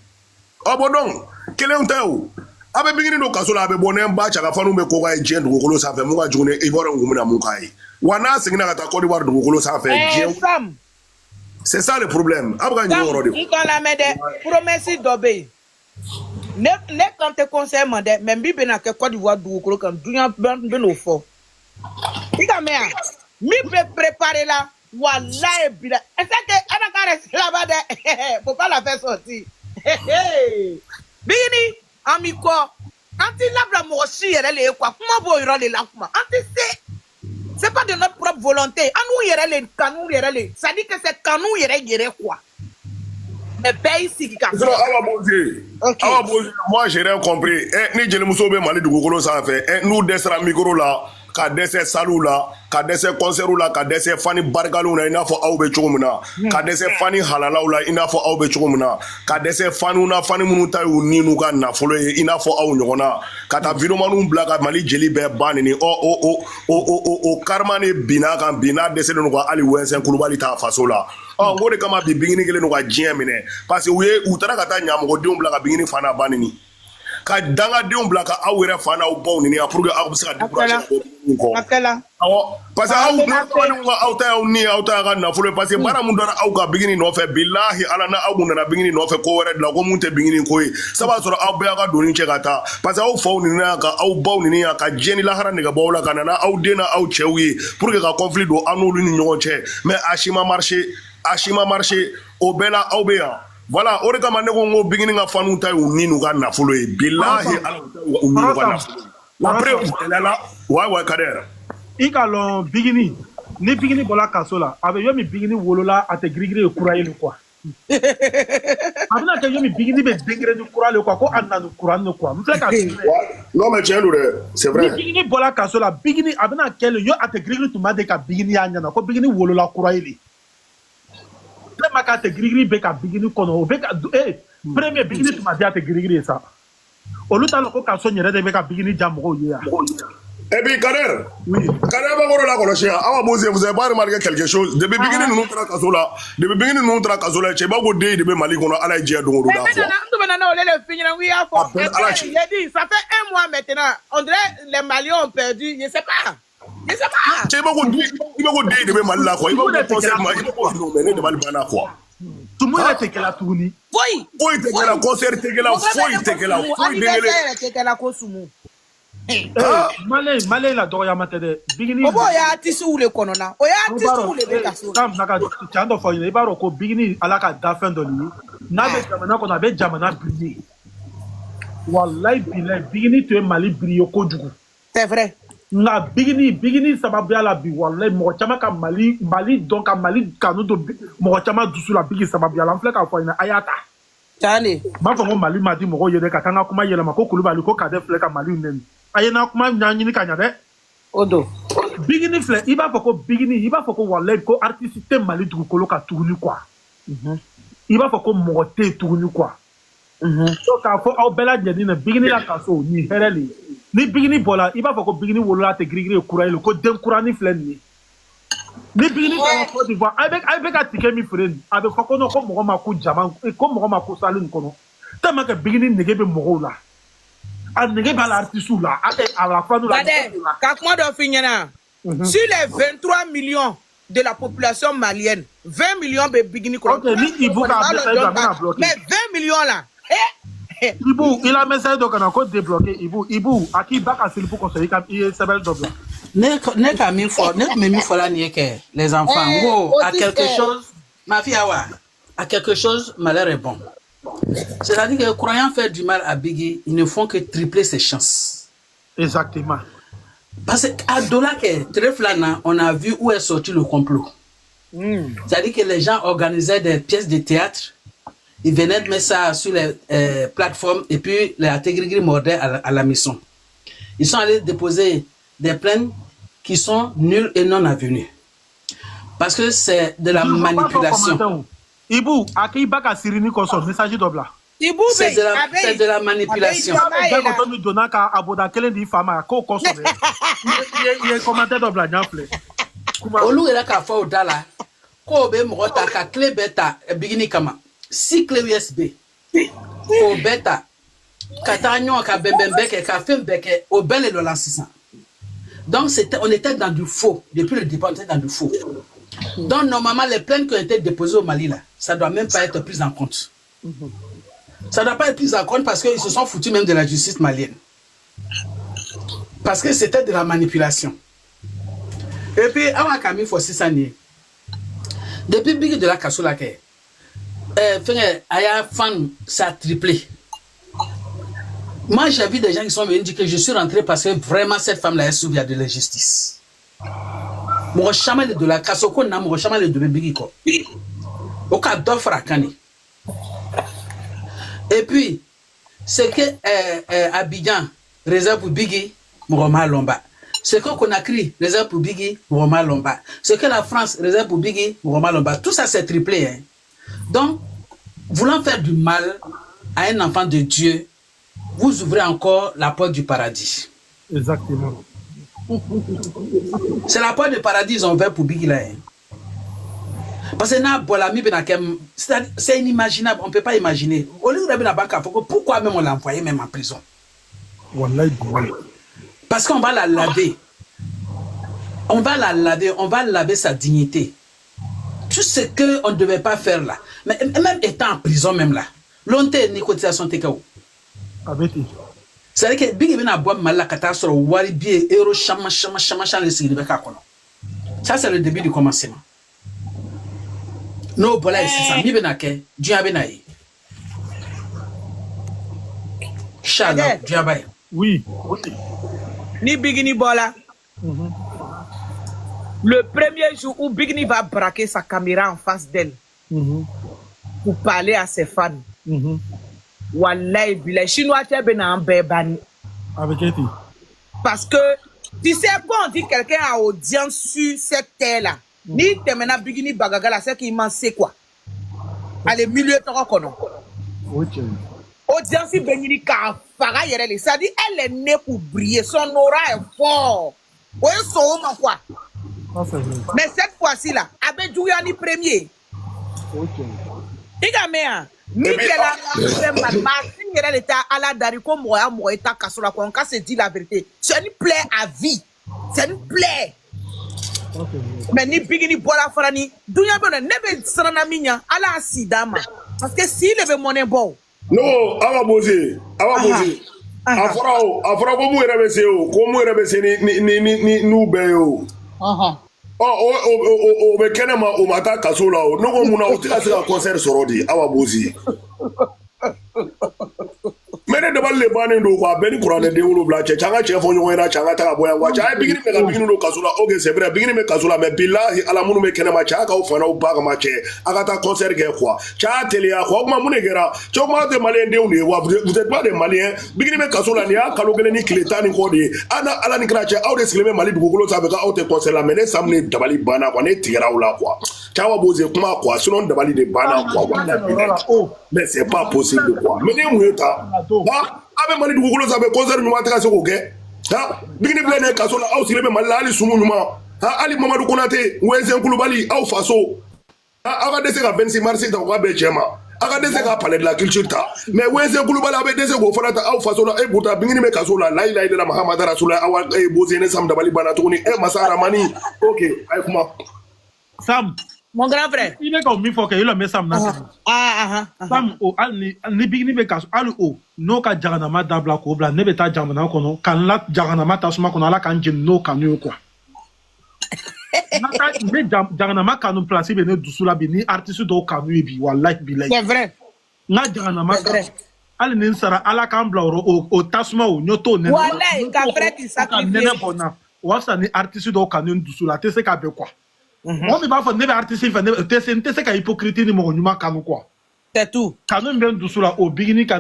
abodon kele ontaw abe bingini do kasola abe bonen ba cha ka fanu be ko ga jen dugukolo sa fe mu ga june e boro ngumuna mu kai wana singina ka ta Côte d'Ivoire dugukolo sa fe jen c'est ça le problème abga nyoro de on la mede promesse dobe ne quand te conseil mandé même bi na ke Côte d'Ivoire dugukolo kam dunya ben no fo Diga mea, mi préparer là, wallahi bila. Est-ce que ana ka rester là-bas de faut pas la faire sortir. Bini, amico, Anti labla moshi yerele quoi. Comment vous irez là comment? Anti c'est pas de notre propre volonté. Anou yerele canou yerele. Ça dit que c'est canou yerele quoi. Mais paye ici qui a. Moi j'ai rien compris. Ni jeli muso be mali dugukolo sanfɛ n'u dɛsɛra micro la ka dɛsɛ salu la ka dɛsɛ concert la ka dɛsɛ fani barikaliw la i n'a fɔ aw bɛ cogo min na ka dɛsɛ fani halalaw la i n'a fɔ aw bɛ cogo min na ka dɛsɛ faniw na fani minnu ta y'u ni n'u ka nafolo ye i n'a fɔ aw ɲɔgɔnna ka taa videomanw bila ka mali jeli bɛɛ ban nin o karima ne binna kan bi n'a dɛsɛlen don ka hali wɛnsɛn kulubali t'a faso la o de kama bi bigini kelen don ka diɲɛ minɛ parce que u taara ka taa ɲamɔgɔdenw bila ka bigini fana ban nin ka dangadenw bila ka aw yɛrɛ fa n'aw baw ɲini pour que aw bɛ se ka décourager kɔ parce que aw ta y'aw ni aw ta ka nafolo parce que baara mun dara aw ka bigini nɔfɛ bilahi ala na aw nana bigini nɔfɛ ko wɛrɛ dilan ko mun tɛ bigini ko ye sabu sɔrɔ aw bɛɛ ka doni cɛ ka taa parce que aw faw ɲini yan ka aw baw ɲini yan ka diɲɛ ni lahara nɛgɛ bɔ aw la ka na aw den na aw cɛw ye pour que ka conflit don an n'olu ni ɲɔgɔn cɛ mais a si ma marché o bɛɛ la aw bɛ yan. Voilà, o de kama ne ko n ko bigini ka fanu ta y'u ni n'u ka nafolo ye bilahi ala u ni n'u ka nafolo la preuve elle est là ouais Kader i ka lɔn bigini ni bigini bɔla kaso la a bɛ yɔ min bigini wolola a tɛ girigiri ye kura ye le quoi a bɛna kɛ yɔ min bigini bɛ dengere ni kura le quoi ko a nana ni kura ne quoi n filɛ ka non mais tiɲɛ don dɛ c'est vrai ni bigini bɔla kaso la bigini a bɛna kɛ le yɔ a tɛ girigiri tuma de ka bigini y'a ɲɛna ko bigini wolola kura ye le ma ka tɛ girigiri bɛ ka bigini kɔnɔ o bɛ ka premier bigini tuma di a tɛ girigiri ye sa olu t'a lɔn ko kaso yɛrɛ de bɛ ka bigini ja mɔgɔw ye yan. Et puis Kader bɛ kɔrɔ la kɔlɔsi yan aw ka vous avez pas remarqué quelque chose depuis bigini ninnu taara kaso la cɛba ko den de bɛ Mali kɔnɔ ala ye diɲɛ don o don da fɔ. N tun bɛ na olu de fi ɲɛna n y'a fɔ j'ai dit ça fait 1 mois maintenant on dirait les Maliens ont perdu je sais pas. Cɛba ko den de bɛ Mali la quoi i b'a ko concert ma i b'a ko mais ne dabali banna quoi. tumu yɛrɛ tɛ kɛla tuguni. foyi tɛ kɛla concert tɛ kɛla foyi tɛ kɛla foyi den kelen. yɛrɛ tɛ kɛla ko sumu. Malais la dɔgɔyama tɛ dɛ bigini. o b'o y'a artiste le kɔnɔ na o y'a artiste le bɛ kaso la. k'an bɛna ka can dɔ fɔ aw ɲɛna i b'a dɔn ko bigini ala ka dafɛn dɔ nin ye n'a bɛ jamana kɔnɔ a bɛ jamana briller walayi bilayi bigini tun ye Mali briller kojugu. c'est vrai. nka bigini sababuya la bi walayi mɔgɔ caman ka Mali dɔn ka Mali kanu don mɔgɔ caman dusu la bigi sababuya la an filɛ k'a fɔ aw ɲɛna a y'a ta. Tiɲɛ de. n b'a fɔ ko Mali ma di mɔgɔw ye dɛ ka taa n ka kuma yɛlɛma ko Kulubali ko Kadɛ filɛ ka Mali nɛni a ye n ka kuma ɲɛɲini ka ɲɛ dɛ. o don. bigini filɛ i b'a fɔ ko bigini i b'a fɔ ko walayi ko artiste tɛ Mali dugukolo kan tuguni quoi. i b'a fɔ ko mɔgɔ tɛ yen tuguni quoi. so k'a fɔ aw bɛɛ lajɛlen na bigini la kaso nin hɛrɛ le ye. ni bigini bɔla i b'a fɔ ko bigini wolola tɛ girigiri ye kura ye ko den kurani filɛ nin ye ni bigini taara Côte d'Ivoire a bɛ ka tigɛ min feere nin a bɛ fɔ ko non ko mɔgɔ ma ko jama ko mɔgɔ ma ko sali nin kɔnɔ tellement que bigini nege bɛ mɔgɔw la a nege b'a la artiste la a la fanu la. ka kuma dɔ f'i ɲɛna sur les 23 millions de la population malienne 20 millions bɛ bigini kɔnɔ. ok ni Ibu k'a dɛsɛ i b'a bɛna bloquer. mais 20 millions la. Ibu il a message dɔ kana ko débloquer Ibu a k'i ba ka silipu kɔsɔn i ye sɛbɛn dɔ bila. ne ka min fɔ ne tun bɛ min fɔ la nin ye kɛ les enfants n ko à quelque chose ma fille Awa à quelque chose malheur est bon c'est-à-dire que croyant faire du mal à Biggie ils ne font que tripler ses chances. Exactement. Parce qu'à Dolake Treflana on a vu où est sorti le complot. C'est-à-dire que les gens organisaient des pièces de théâtre. Ils venaient de mettre ça sur les plateformes et puis les intégrés mordaient à la maison. Ils sont allés déposer des plaintes qui sont nulles et non avenues. Parce que c'est de la manipulation. Ibu, aki baka sirini koso, message dobla. Ibu c'est de la manipulation. Olu era ka fa odala. Ko be mo ta ka clé beta bigini kama. Si clé USB. Ko beta. Katanyo ka bembembeke ka fembeke au bel et le 600. Donc on était dans du faux depuis le départ, on était dans du faux. Donc normalement les plaintes qui ont été déposées au Mali là, ça doit même pas être pris en compte. Ça doit pas être pris en compte parce qu'ils se sont foutus même de la justice malienne. Parce que c'était de la manipulation. Et puis avant Camille faut 6 années. Depuis Biggie de la Kassola Aya fan ça a triplé. Moi, j'ai vu des gens qui sont venus dire que je suis rentré parce que vraiment cette femme-là est souvient de la justice. Mon chaman de la Kasoko n'a mon chaman de Bigiko. Au cas d'Ofrakani. Et puis, c'est que Abidjan réserve pour Biggie, Mouroma Lomba. Ce que Conakry réserve pour Biggie, Mouroma Lomba. Ce que la France réserve pour Biggie, Mouroma Lomba. Tout ça, c'est triplé. Hein. Donc, voulant faire du mal à un enfant de Dieu, vous ouvrez encore la porte du paradis. Exactement. C'est la porte du paradis ils ont ouvert pour Biggie là. Hein. Parce que c'est inimaginable, on ne peut pas imaginer. Pourquoi même on l'a envoyé même en prison? Parce qu'on va la laver. On va la laver, on va laver sa dignité. Tout ce qu'on ne devait pas faire là. Mais même étant en prison même là, longtemps ni cotisation tekao. C'est-à-dire que Biggie vient à boire mal la catastrophe, wari bien, euro chama le signifié. Ça c'est le début du commencement. No bola ici ça mi benake Dieu abenaï. Inshallah Dieu abenaï. Oui. Ni Bigini Bola. Le premier jour où Bigini va braquer sa caméra en face d'elle pour parler à ses fans. Wallahi, les Chinois qui ont un bébé. Parce que tu sais quand on dit quelqu'un a audience sur cette terre-là, ni te mena Bigini Bagagala, c'est qu'il m'en sait quoi. Allez, milieu de reconnaître. Audience Bengini Kafara Yerele, ça dit elle est née pour briller, son aura est fort. Oui, son homme quoi. Mais cette fois-ci là, avec Djouyani premier. Igamea, Mikela, Martin Yerele était à la Dariko Moya Moeta Kasola, on se dit la vérité. C'est une plaie à vie. C'est une plaie. Mais ni Bigini Bola Farani, Douya Bone, nebe Sanaminya, ala Sidama. Parce que s'il avait monnaie bon. Non, awa boze. Afra ko mu rebese o, ko mu rebese ni nube o. O be kenema o mata kasola o. No ko muna o ti ase ka concert sorodi awa boze. Mene de balle bane do ko beni Qur'an de wolo bla che changa che fo nyoy na changa ta boya wa cha bigini me ka bigini no kasola o ge c'est vrai bigini me kasola me billahi ala munu me kenema cha ka o fana o ba ma che aga ta concert ge quoi cha tele ya ko ma munu gera cho ma de malien de on wa vous êtes pas des maliens bigini me kasola ni a kalo gele ni kleta ni ko de ana ala ni krache aw de sileme mali du golo sa be ka aw te concert la mene samne dabali bana ko ne tigara wala quoi cha wa boze kuma quoi sinon dabali de bana quoi mais c'est pas possible quoi mais ne mueta ha abe mali dugukolo sabe concert nyuma taka se ko ke ha bigini blene kasola aw silebe mali ali sumu nyuma ha ali Mamadou Konaté Wenzen Koulibaly aw faso ha aga dese ka 26 mars ta ko be chema aga dese ka palais de la culture ta mais Wenzen Koulibaly abe dese ko fana ta aw faso la e buta bigini me kasola la ilaha illallah Muhammad rasulullah awa e bozene sam dabali bana to ni e masara mani OK ay kuma Sam mon grand frère. Il est comme il faut que il le met Sam na. Sam o ni Bigini be kaso alu o no ka jaganama dabla ko bla ne be ta jamana kono kan la jaganama ta suma kono ala kan jin no kanu quoi. Naka me jaganama kanu place be ne dusula bi ni artiste do kanu e bi wallahi billahi. C'est vrai. Na jaganama ali ne sara ala kan bla o tasuma o nyoto ne. Wallahi ka frère qui sacrifie. Ne bona wasa ni artiste do kanu dusula te se ka be quoi. On ne va pas faire artiste, c'est qu'à hypocrisie ni mon humain kanu quoi. C'est tout. Kanu bien doucement là au bigini quoi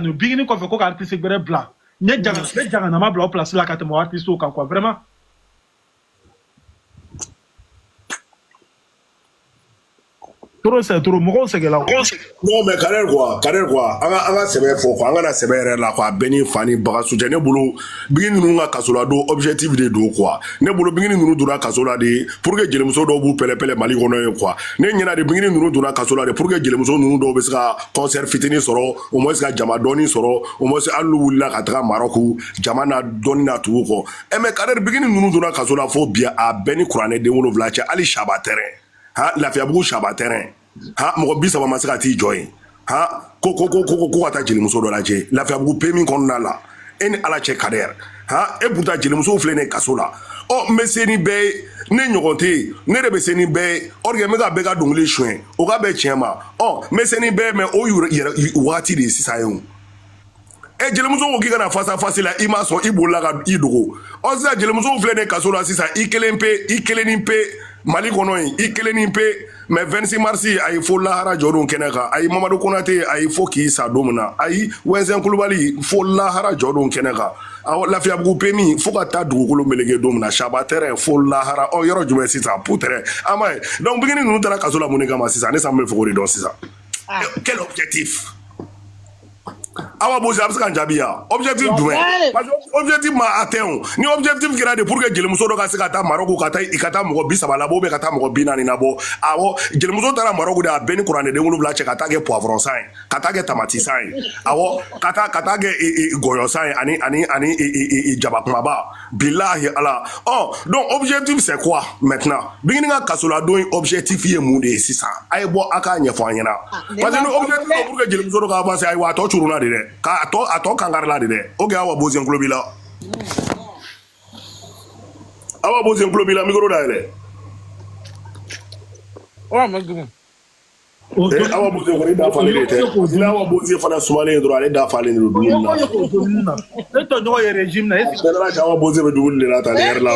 fait quoi artiste blanc. N'y a n'a ma blanc place là quand mon artiste au quoi vraiment. Trop c'est trop mon c'est que là. Non mais carré quoi anga sebe fo quoi anga na sebe la quoi beni fani baga soutien ne bolo bigini nunga kasola do objectif de do quoi ne bolo bigini nunu dura kasola de pour que jelemuso do bu pele mali kono quoi ne nyina de bigini nunu dura kasola de pour que jelemuso nunu do be ska concert fitini soro au moins ka jama doni soro au moins alu wula ka tra Maroc jama na doni na tu ko e me carré bigini nunu dura kasola fo bien a beni Qur'an de wolo vlacha ali shaba terrain ha la fiabu shaba terrain ha mo bisa ba masaka ti join ha ko ata jelimuso do la je la fiabu pemi konna la en ala che kader ha e buta jelimuso flene kasola o meseni be ne nyogonte ne rebe seni be orge mega bega dongule chwen o ga be chema o meseni be me o wati de sisayon e jelimuso ko k'i kana face à face la i ma sɔn i bolila ka i dogo ɔ sisan jelimusow filɛ ne kaso la sisan i kelenin pe Mali kɔnɔ yen i kelenin pe mais 26 mars a ye fo lahara jɔdon kɛnɛ kan a ye Mamadu Konate a ye fo k'i sa don min na a ye Wɛnsɛn Kulubali fo lahara jɔdon kɛnɛ kan Lafiyabugu PMI fo ka taa dugukolo meleke don min na Saba Tɛrɛ fo lahara ɔ yɔrɔ jumɛn sisan Putɛrɛ a ma ye donc Bigini ninnu taara kaso la mun de kama sisan ne san bɛ fɛ k'o de dɔn sisan quel objectif Awa Bozi a bɛ se ka jaabi yan objectif jumɛn parce que objectif ma atteint ni objectif kɛra de pour que jelimuso dɔ ka se ka taa Maroc ka taa mɔgɔ 30 labɔ ou bien ka taa mɔgɔ 40 labɔ awɔ jelimuso taara Maroc de a bɛɛ ni kuranɛ den 7 cɛ ka taa kɛ poivron san ye ka taa kɛ tamati san ye awɔ ka taa kɛ gɔyɔ san ye ani jaba kumaba bilahi ala donc objectif c'est quoi maintenant Bigini ka kasoladon objectif ye mun de ye sisan a ye bɔ a k'a ɲɛfɔ an ɲɛna parce que ni objectif pour que jelimuso dɔ ka avancer ayiwa a tɔ curuna de dɛ a tɔ kankarila de dɛ ok Awa Bozi n tulo b'i la Awa Bozi n tulo b'i la micro dayɛlɛ Awa Bozi kɔni da falen de tɛ ni Awa Bozi fana sumalen ye dɔrɔn ale da falen de don dumuni na ne tɔɲɔgɔn ye régime na bɛɛ ka Awa Bozi bɛ dumuni de la tan ne yɛrɛ la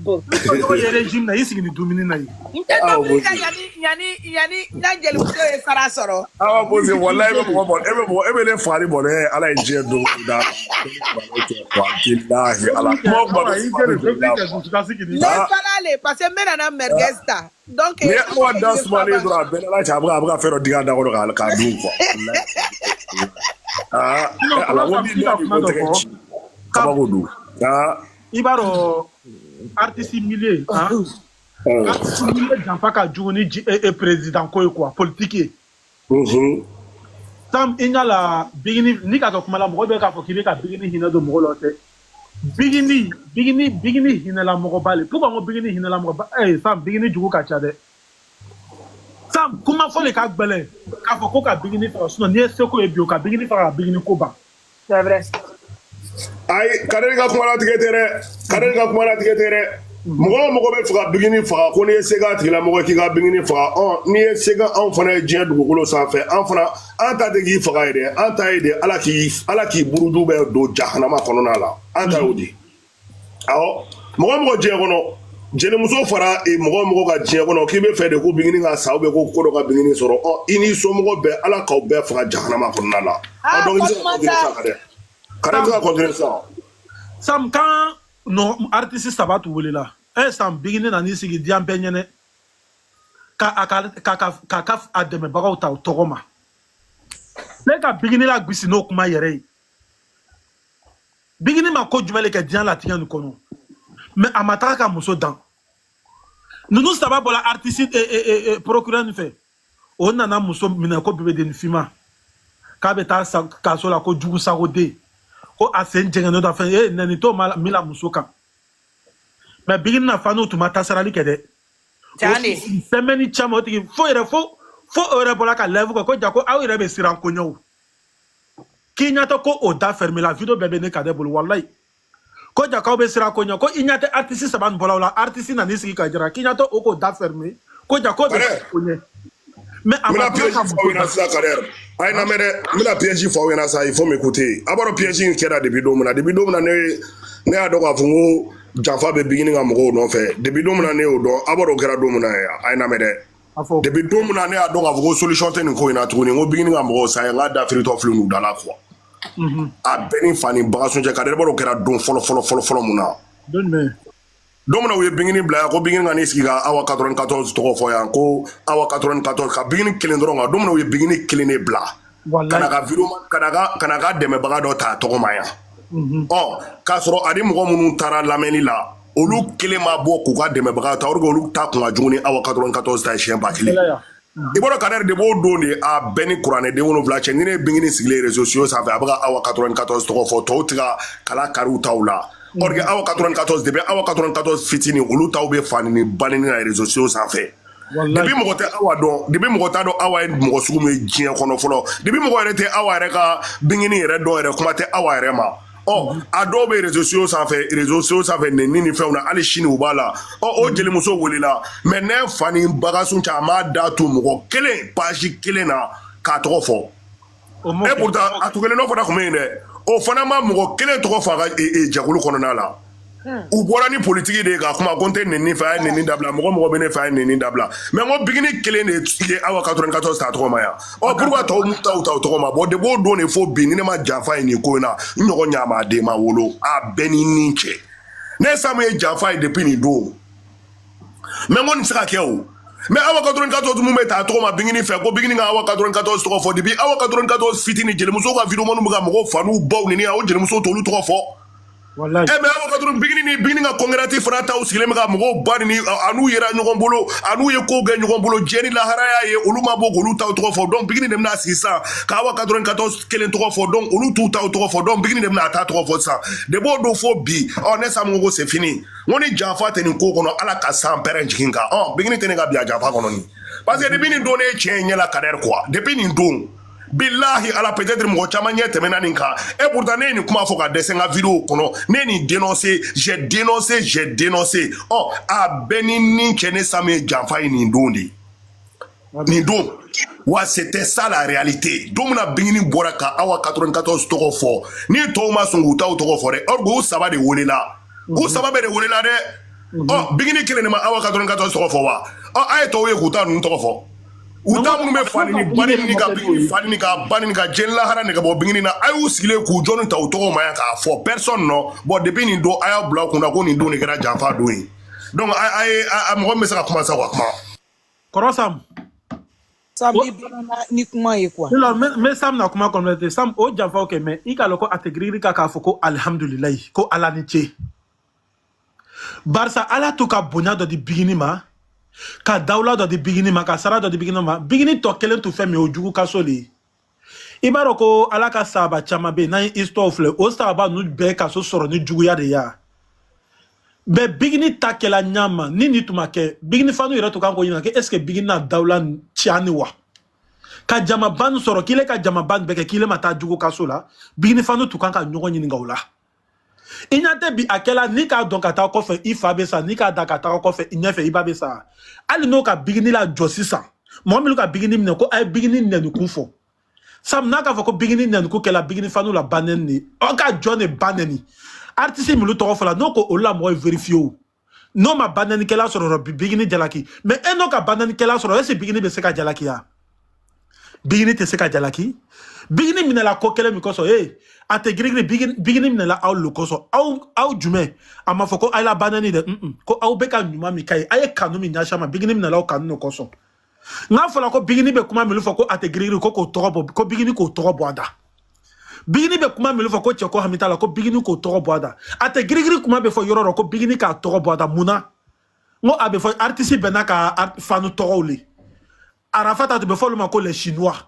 tɔɲɔgɔn ye régime na i sigi ni dumuni na ye yani na jelimuso ye sara sɔrɔ Awa Bozi wallahi e bɛ ne fari bɔ dɛ ala ye diɲɛ don da wallahi ala ne fana le parce que n bɛna na merguez ta donc ni Awa da sumalen dɔrɔn a bɛɛ ala cɛ a bɛ ka fɛn dɔ dig'a da kɔnɔ k'a dun quoi ala ko bi da ko tɛgɛ ci kabako don i b'a dɔn artiste milieu artiste milieu janfa ka jugu ni président ko ye quoi politique ye Sam i ɲa la Bigini ni ka kɛ kuma la mɔgɔ bɛ k'a fɔ k'i bɛ ka Bigini hinɛ don mɔgɔ la o tɛ Bigini hinɛla mɔgɔba le pourquoi n ko Bigini hinɛla mɔgɔba Sam Bigini jugu ka ca dɛ Sam kuma fɔ de ka gbɛlɛn k'a fɔ ko ka Bigini faga sinon n'i ye seko ye bi o ka Bigini faga ka Bigini ko ban c'est vrai ayi Kadɛri ka kuma latigɛ tɛ dɛ mɔgɔ o mɔgɔ bɛ fɛ ka Bigini faga ko n'i ye se k'a tigilamɔgɔ k'i ka Bigini faga n'i ye se anw fana ye diɲɛ dugukolo sanfɛ an ta tɛ k'i faga ye dɛ an ta ye de ala k'i buruju bɛ don jahanama kɔnɔna la an ta y'o de awɔ mɔgɔ o mɔgɔ diɲɛ kɔnɔ jelimuso fara mɔgɔ o mɔgɔ ka diɲɛ kɔnɔ k'i bɛ fɛ de ko Bigini ka sa ou bien ko dɔ ka Bigini sɔrɔ i n'i somɔgɔ bɛɛ ala k'aw bɛɛ faga jahanama kɔnɔna la donc i bɛ se ka continuer ça dɛ Kadɛri bɛ se ka continuer ça Sam kan artiste saba tu welela Sam Bigini na n'i sigi di an bɛɛ ɲɛnɛ k'a ka dɛmɛbagaw ta o tɔgɔ ma ne ka Bigini la gosi n'o kuma yɛrɛ ye Bigini ma ko jumɛn de kɛ diɲɛ latigɛ nin kɔnɔ mais a ma taga ka muso dan ninnu saba bɔra artiste procureur nin fɛ o nana muso minɛ ko bébé Fima k'a bɛ taa kaso la ko jugu sago den ko a sen jɛngɛnnen dɔ fɛn nɛni t'o min la muso kan mais Bigini na fa n'o tun ma tasarali kɛ dɛ semaine caman o tigi fo o yɛrɛ bɔra ka live kɛ ko ja ko aw yɛrɛ bɛ siran ko ɲɛw k'i ɲɛ tɛ ko o da fermé la video bɛɛ bɛ ne Kadɛ bolo wallahi ko ja k'aw bɛ siran ko ɲɛ ko i ɲɛ tɛ artiste saba nin bɔra o la artiste na n'i sigi ka jira k'i ɲɛ tɛ o k'o da fermé ko ja k'o bɛ ko ɲɛ mais a ma tila ka muso dan ayi na mɛ dɛ n bɛna piège fɔ aw ɲɛna sa il faut m'écouter a b'a dɔn piège in kɛra depuis don min na ne y'a dɔn k'a fɔ ko janfa bɛ Bigini ka mɔgɔw nɔfɛ depuis don min na ne y'o dɔn a b'a dɔn o kɛra don min na a ye na mɛ dɛ depuis don min na ne y'a dɔn k'a fɔ ko solution tɛ nin ko in na tuguni ko Bigini ka mɔgɔw sa ye n k'a da firitɔ fili n'u da la quoi a bɛɛ ni fa ni Bagasun cɛ Kadɛri b'a dɔn o kɛra don fɔlɔ mun na don min na u ye Bigini bila yan ko Bigini ka n'i sigi ka Awa 94 tɔgɔ fɔ yan ko Awa 94 ka Bigini kelen dɔrɔn kan don min na u ye Bigini kelen de bila ka na ka dɛmɛbaga dɔ ta tɔgɔ ma yan k'a sɔrɔ a ni mɔgɔ minnu taara lamɛnni la olu kelen ma bɔ k'u ka dɛmɛbaga ta olu ta kun ka jugu ni Awa 94 ta ye siɲɛ 1000 i b'a dɔn Kadɛri de b'o don de a bɛɛ ni kuranɛ den 7 cɛ ni ne ye Bigini sigilen réseaux sociaux sanfɛ a bɛ ka Awa 94 tɔgɔ fɔ tɔw tɛ ka kala kariw taw la or que Awa 94 depuis Awa 94 fitini olu taw bɛ fani ni balini na réseaux sociaux sanfɛ depuis mɔgɔ tɛ Awa dɔn depuis mɔgɔ t'a dɔn Awa ye mɔgɔ sugu min ye diɲɛ kɔnɔ fɔlɔ depuis mɔgɔ yɛrɛ tɛ Awa yɛrɛ ka Bigini yɛrɛ dɔn yɛrɛ kuma tɛ Awa yɛrɛ ma a dɔw bɛ réseaux sociaux sanfɛ nɛni ni fɛnw na hali sini u b'a la o jelimuso welela mais ne fa ni Bagasun cɛ a m'a da to mɔgɔ kelen page kelen na k'a tɔgɔ fɔ Et pourtant, à tout le monde, au fondament, mon quel tɔgɔ fa et jagolo kɔnɔna la. U bɔra ni politique de ka kuma ko n tɛ nɛni fɛ a ye nɛni dabila mɔgɔ bɛ ne fɛ a ye nɛni dabila mais n ko bigini kelen de ye awa 94 ta tɔgɔ ma yan pourquoi tɔw m'u ta u tɔgɔ ma bon de b'o don de fo bi ni ne ma janfa ye nin ko in na n ɲɔgɔn ɲama den ma wolo a bɛɛ ni nin cɛ ne Sam ye janfa ye depuis nin don mais n ko nin tɛ se ka kɛ o mais awa 94 mun bɛ ta tɔgɔ ma bigini fɛ ko bigini ka awa 94 tɔgɔ fɔ depuis awa 94 fitini jelimuso ka vidéo bɛ ka mɔgɔw fa n'u baw ni o jelimuso t'olu tɔgɔ fɔ. Wallahi. Mais awa kadron bigini ka congrès fana taw sigile ka mɔgɔw ba ni anu yera ɲɔgɔn bolo anu ye ko kɛ ɲɔgɔn bolo jɛni laharaya ye olu ma bɔ k'olu taw tɔgɔ fɔ donc bigini de bɛna sigi sisan ka awa 94 kelen tɔgɔ fɔ donc olu t'u taw tɔgɔ fɔ donc bigini de bɛna ta tɔgɔ fɔ sisan de b'o don fo bi ne Sam ko c'est fini n ko ni janfa tɛ nin ko kɔnɔ ala ka san pɛrɛn jigin kan bigini tɛ ne ka bi a janfa kɔnɔ ni parce que depuis nin don ne ye tiɲɛ ɲɛ la Kader quoi depuis nin don billahi ala peut-être mɔgɔ caman ɲɛ tɛmɛna nin kan et pourtant ne ye nin kuma fɔ ka dɛsɛ n ka vidéo kɔnɔ ne ye nin dénoncé j'ai dénoncé a bɛɛ ni nin cɛ ne Sam ye janfa ye nin don de nin don wa c'était ça la réalité don min na bigini bɔra ka awa 94 tɔgɔ fɔ ni tɔw ma sɔn k'u taw tɔgɔ fɔ dɛ or u saba de welela u saba bɛɛ de welela dɛ bigini kelen de ma awa 94 tɔgɔ fɔ wa a ye tɔw ye k'u ta ninnu tɔgɔ fɔ u ta minnu bɛ fani ni bani ni ka bigini fani ni ka bani ni ka jɛni lahara ni ka bɔ bigini na a y'u sigilen k'u jɔni ta u tɔgɔ ma yan k'a fɔ personne nɔ bon depuis nin don a y'a bila u kunna ko nin don de kɛra janfa don ye donc a mɔgɔ min bɛ se ka kuma sa ka kuma. Kɔrɔ Sam. Sam ni kuma ye quoi. Mais Sam na kuma kɔnɔ Sam o janfa o kɛ mais i k'a lɔn ko a tɛ girigiri k'a fɔ ko alihamudulilayi ko ala ni ce barisa ala to ka bonya dɔ di bigini ma. Ka dawla dɔ di bigini ma ka sara dɔ di bigini ma bigini tɔ kelen tun fɛn min o jugu ka so le i b'a dɔn ko ala ka sahaba caman bɛ yen n'an ye histoire filɛ o sahaba ninnu bɛɛ ka so sɔrɔ ni juguya de ya mais bigini ta kɛla ɲama ni nin tun ma kɛ bigini fanu yɛrɛ tun kan k'o ɲininka est ce que bigini na dawla tiɲɛ ni wa ka jamaba nin sɔrɔ k'ile ka jamaba nin bɛɛ kɛ k'ile ma taa jugu ka so la bigini fanu tun kan ka ɲɔgɔn ɲininka o la. I ɲa tɛ bi a kɛla ni k'a dɔn ka taa kɔfɛ i fa bɛ sa ni k'a da ka taa kɔfɛ i ɲɛfɛ i ba bɛ sa hali n'o ka bigini la jɔ sisan mɔgɔ min ka bigini minɛ ko a ye bigini nɛnikun fɔ Sam n'a k'a fɔ ko bigini nɛnikun kɛla bigini fanu la ba nɛni de aw ka jɔn de ba nɛni artiste minnu tɔgɔ fɔla n'o ko olu la mɔgɔ ye vérifié o n'o ma ba nɛnikɛla sɔrɔ bi bigini jalaki mais e n'o ka ba nɛnikɛla sɔrɔ est-ce que bigini bɛ se ka jalaki ya bigini tɛ se ka jalaki bigini minɛla ko kelen min kɔsɔn a tɛ girigiri bigini minɛla aw le kɔsɔn aw jumɛn a ma fɔ ko aw la banani dɛ ko aw bɛ ka ɲuman min k'a ye a ye kanu min ɲɛsin a ma bigini minɛla aw kanu de kɔsɔn n'a fɔra ko bigini bɛ kuma min fɔ ko a tɛ girigiri ko k'o tɔgɔ bɔ ko bigini k'o tɔgɔ bɔ a da bigini bɛ kuma min fɔ ko cɛ ko hami t'a la ko bigini k'o tɔgɔ bɔ a da a tɛ girigiri kuma bɛ fɔ yɔrɔ dɔ ko bigini k'a tɔgɔ bɔ a da mun na n ko a bɛ fɔ artiste bɛɛ n'a ka fanu tɔgɔw le Arafat tun bɛ fɔ olu ma ko les chinois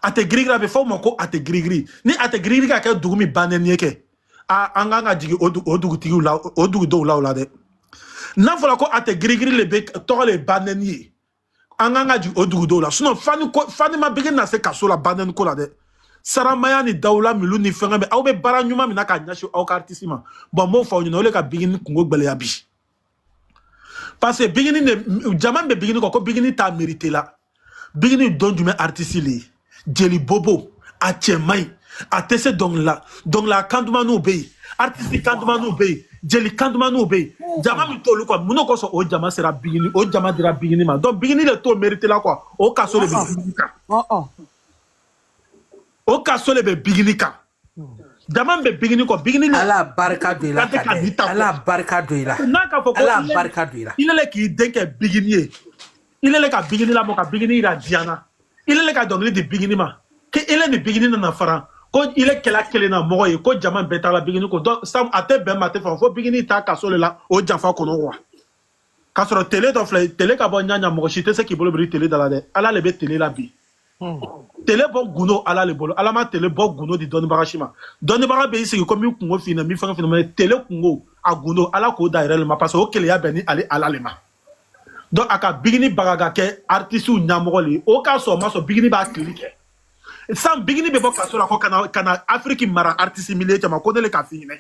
a tɛ girigiri a bɛ fɔ o ma ko a tɛ girigiri ni a tɛ girigiri ka kɛ dugu min bannen ye kɛ an kan ka jigin o dugutigiw la o dugudenw la o la dɛ n'a fɔra ko a tɛ girigiri le bɛ tɔgɔ le bannen ye an kan ka jigin o dugudenw la sinon fani ma bigini na se kaso la bannen ko la dɛ saramaya ni dawula milu ni fɛngɛ bɛ aw bɛ baara ɲuman min na k'a ɲɛsin aw ka artiste ma bon n b'o fɔ aw ɲɛna o de ka bigini kungo gbɛlɛya bi parce que bigini de jama bɛ bigini kɔ ko bigini t'a mérité la bigini don jumɛn artiste le ye jeli bobo a cɛ man ɲi a tɛ se dɔnkilila kandumaniw bɛ yen artiste kandumaniw bɛ yen jeli kandumaniw bɛ yen jama min t'olu kɔ mun de kosɔn o jama sera bigini o jama dira bigini ma donc bigini de t'o mérité la quoi o kaso de bɛ bigini kan o kaso de bɛ bigini kan jama bɛ bigini kɔ bigini ala barika don i la ala barika don i la n'a ka fɔ ko ala barika don i la il le k'i den kɛ bigini ye il le ka bigini lamɔ ka bigini yira diana il le ka dɔnkili di bigini ma que il ni bigini nana fara ko il kɛla kelen na mɔgɔ ye ko jama bɛɛ taara bigini ko donc Sam a tɛ bɛn ma tɛ fɛn fo bigini ta kaso le la o janfa kɔnɔ wa k'a sɔrɔ télé dɔ filɛ télé ka bɔ ɲaɲa mɔgɔ si tɛ se k'i bolo biri télé da la dɛ ala le bɛ télé la bi télé bɔ gundo ala le bolo ala ma télé bɔ gundo di dɔnnibaga si ma dɔnnibaga bɛ i sigi ko min kungo f'i ɲɛna min fɛn fɛn mais télé kungo a gundo ala k'o da yɛrɛ le ma parce que o keleya bɛn ni ale ala le ma donc a ka bigini baga ka kɛ artistes ɲɛmɔgɔ le o k'a sɔrɔ o ma sɔn bigini b'a tili kɛ Sam bigini bɛ bɔ kaso la ko kana Afrique mara artiste milieu caman ko ne le ka f'i ɲɛna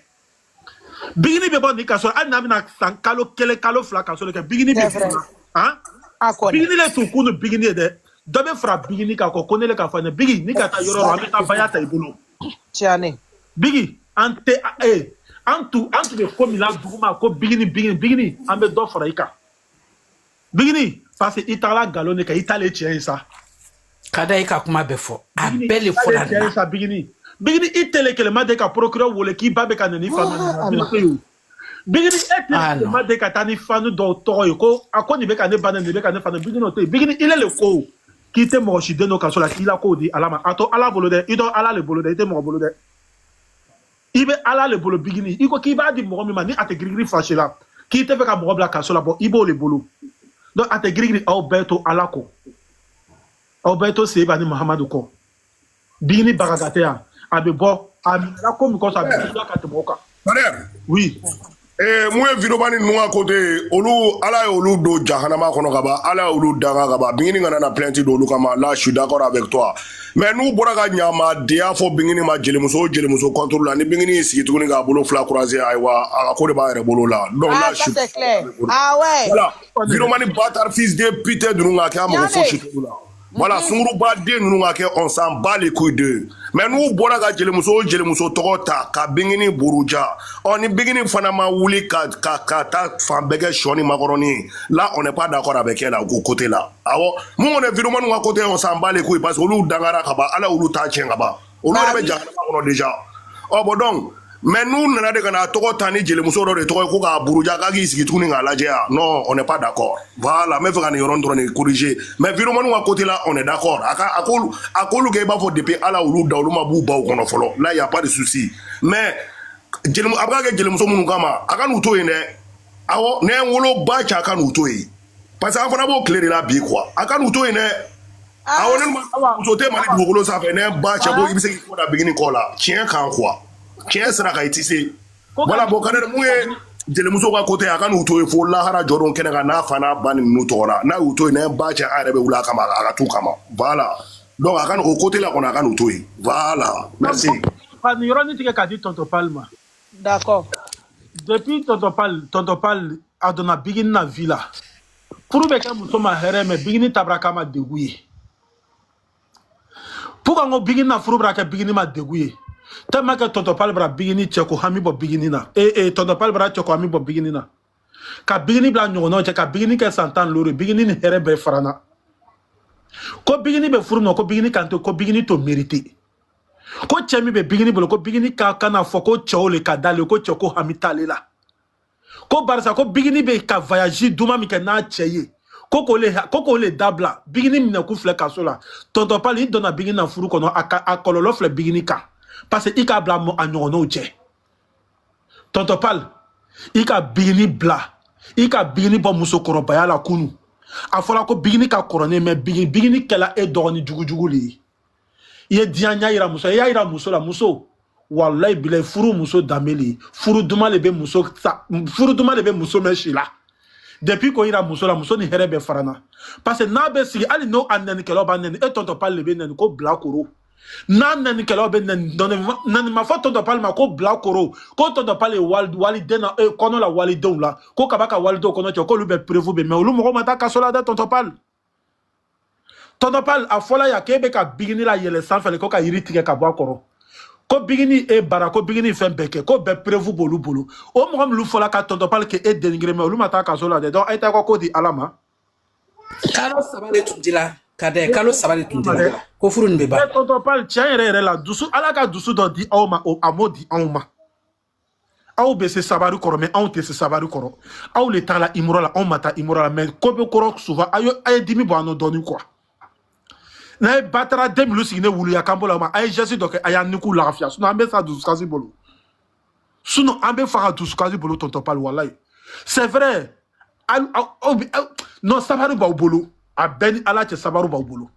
bigini bɛ bɔ nin kaso la hali n'a bɛna san kalo kelen kalo fila kaso le kɛ bigini bɛ f'i ɲɛna bigini le tun kun ni bigini ye dɛ dɔ bɛ fara bigini kan ko ne le ka fɔ ne bigi ni ka taa yɔrɔ la an bɛ taa baya ta i bolo bigi an tɛ an tun bɛ ko min la duguma ko bigini an bɛ dɔ fara i kan bigini parce que i tagala nkalon de kan i t'ale tiɲɛ ye sa ka da i ka kuma bɛɛ fɔ a bɛɛ le fɔ la nin na bigini i tele kelema de ka procureur wele k'i ba bɛ ka na ni fanu bigini e tele kelema de ka taa ni fanu dɔw tɔgɔ ye ko a ko nin bɛ ka ne ba nin bɛ ka ne fanu bigini o tɛ yen bigini il est le ko k'i tɛ mɔgɔ si den dɔ kaso la k'i la k'o di ala ma a to ala bolo dɛ i dɔn ala le bolo dɛ i tɛ mɔgɔ bolo dɛ i bɛ ala le bolo bigini i ko k'i b'a di mɔgɔ min ma ni a tɛ girigiri fasi la k'i tɛ fɛ ka mɔgɔ bila kaso la bɔ i b'o le bolo donc a tɛ girigiri aw bɛɛ to ala kɔ aw bɛɛ to seba ni mahamadu kɔ bigini bagagatɛ yan a bɛ bɔ a minɛra ko min kɔsɔn a bɛ ka tɛmɛ o kan. oui. mun ye vidéoman ninnu ka côté olu ala ye olu don jahanama kɔnɔ ka ban ala ye olu danga ka ban bingini kana na plainte don olu kama là je suis d'accord avec toi mais n'u bɔra ka ɲamadenya fɔ bingini ma jelimuso contrôle la ni bingini y'i sigi tuguni k'a bolo fila croiser ayiwa a ka ko de b'a yɛrɛ bolo la donc là je suis ah ouais voilà vidéoman bâtard fils de pute ninnu ka kɛ a mɔgɔ fosi t'u la voilà sunguruba den ninnu ka kɛ on s'en bat les couilles d'eux mais n'u bɔra ka jelimuso tɔgɔ ta ka bingini buruja ni bingini fana ma wuli ka taa fan bɛɛ kɛ sɔni makɔrɔni ye là on n'est pas d'accord avec elle la ko côté la awɔ mun kɔni vidéoman ka côté on s'en bat les couilles parce que olu dangara ka ban ala olu t'a tiɲɛ ka ban olu yɛrɛ bɛ jahanama kɔnɔ déjà bon donc mais n'u nana de ka na tɔgɔ ta ni jelimuso dɔ de tɔgɔ ye ko k'a buruja k'a k'i sigi tuguni k'a lajɛ yan non on n'est pas d'accord voilà n bɛ fɛ ka nin yɔrɔ dɔrɔn de corriger mais vidéoman ka côté la on est d'accord a k'olu kɛ i b'a fɔ depuis ala olu da olu ma b'u baw kɔnɔ fɔlɔ là y a pas de souci mais a bɛ ka kɛ jelimuso minnu kama a ka n'u to yen dɛ awɔ ne ye n wolo ba cɛ a ka n'u to yen parce que an fana b'o tile de la bi quoi a ka n'u to yen dɛ awɔ ne muso tɛ mali dugukolo sanfɛ ne ba cɛ ko i bɛ se k'i kɔ da bigini kɔ la tiɲɛ kan quoi tiɲɛ sira kan i tɛ se voilà bon kana mun ye jelimuso ka côté a ka n'u to yen fo lahara jɔdon kɛnɛ kan n'a fa n'a ba ni ninnu tɔgɔ la n'a y'u to yen ne ba cɛ an yɛrɛ bɛ wuli a kama a ka t'u kama voilà donc a ka o côté la kɔni a ka n'u to yen voilà merci. nin yɔrɔnin tigɛ k'a di tonton Pal ma. d'accord. depuis tonton Pal a donna bigini na vie la furu bɛ kɛ muso ma hɛrɛ mais bigini tabara k'a ma degun ye pour que n ko bigini na furu bɛra kɛ bigini ma degun ye tellement que tonton Pal bɛra bigini cɛ ko hami bɔ bigini na tonton Pal bɛra cɛ ko hami bɔ bigini na ka bigini bila ɲɔgɔnnaw cɛ ka bigini kɛ san 10 lori bigini ni hɛrɛ bɛɛ farana ko bigini bɛ furu ma ko bigini kan to ko bigini to mérité ko cɛ min bɛ bigini bolo ko bigini ka kana fɔ ko cɛw le ka d'ale ko cɛ ko hami t'ale la ko barisa ko bigini bɛ ka voyage duma min kɛ n'a cɛ ye ko k'o le dabila bigini minɛ ku filɛ kaso la tonton Pal i donna bigini na furu kɔnɔ a kɔlɔlɔ filɛ bigini kan parce que i k'a bila a ɲɔgɔnnaw cɛ tonton Pal i ka bigini bila i ka bigini bɔ musokɔrɔbaya la kunu a fɔra ko bigini ka kɔrɔ ne mais bigini kɛla e dɔgɔnin jugujugu le ye i ye diɲɛ ɲa yira muso i y'a yira muso la muso walayi bilayi furu muso danbe le ye furu duman de bɛ muso mɛn si la depuis ko yira muso la muso ni hɛrɛ bɛ farana parce que n'a bɛ sigi hali n'o a nɛnikɛlaw b'a nɛni e tonton Pal le bɛ nɛni ko bilakoro n'a nɛnikɛlaw bɛ nɛni ma fɔ tonton Pal ma ko bilakoro ko tonton Pal ye waliden na kɔnɔ la walidenw la ko kaba ka walidenw kɔnɔ cɛ k'olu bɛ prévu bɛ mais olu mɔgɔw ma taa kaso la dɛ tonton Pal a fɔla yan k'e bɛ ka bigini la yɛlɛ sanfɛ ko ka yiri tigɛ ka bɔ a kɔrɔ ko bigini e bara ko bigini fɛn bɛɛ kɛ ko bɛɛ prévu b'olu bolo o mɔgɔ minnu fɔla ka tonton Pal kɛ e dénigré mais olu ma taa kaso la dɛ donc a ye taa ko di ala ma. kalo 3 de tun dira ka dɛ kalo 3 de tun dira ko furu nin bɛ ban. tonton Pal tiɲɛ yɛrɛ la dusu ala ka dusu dɔ di aw ma a m'o di anw ma aw bɛ se sabari kɔrɔ mais anw tɛ se sabari kɔrɔ aw le taa la imuro la anw ma taa imuro la mais ko bɛ kɔrɔ souvent a ye dimi bɔ an nɔ dɔɔni quoi. n'a ye batara den minnu sigi ne wuluya kan bolo ma a ye geste dɔ kɛ a y'a niku lafiya sinon an bɛ sa dusukasi bolo sinon an bɛ faga dusukasi bolo tonton Pal walayi c'est vrai non sabari b'aw bolo a bɛɛ ni ala cɛ sabari b'aw bolo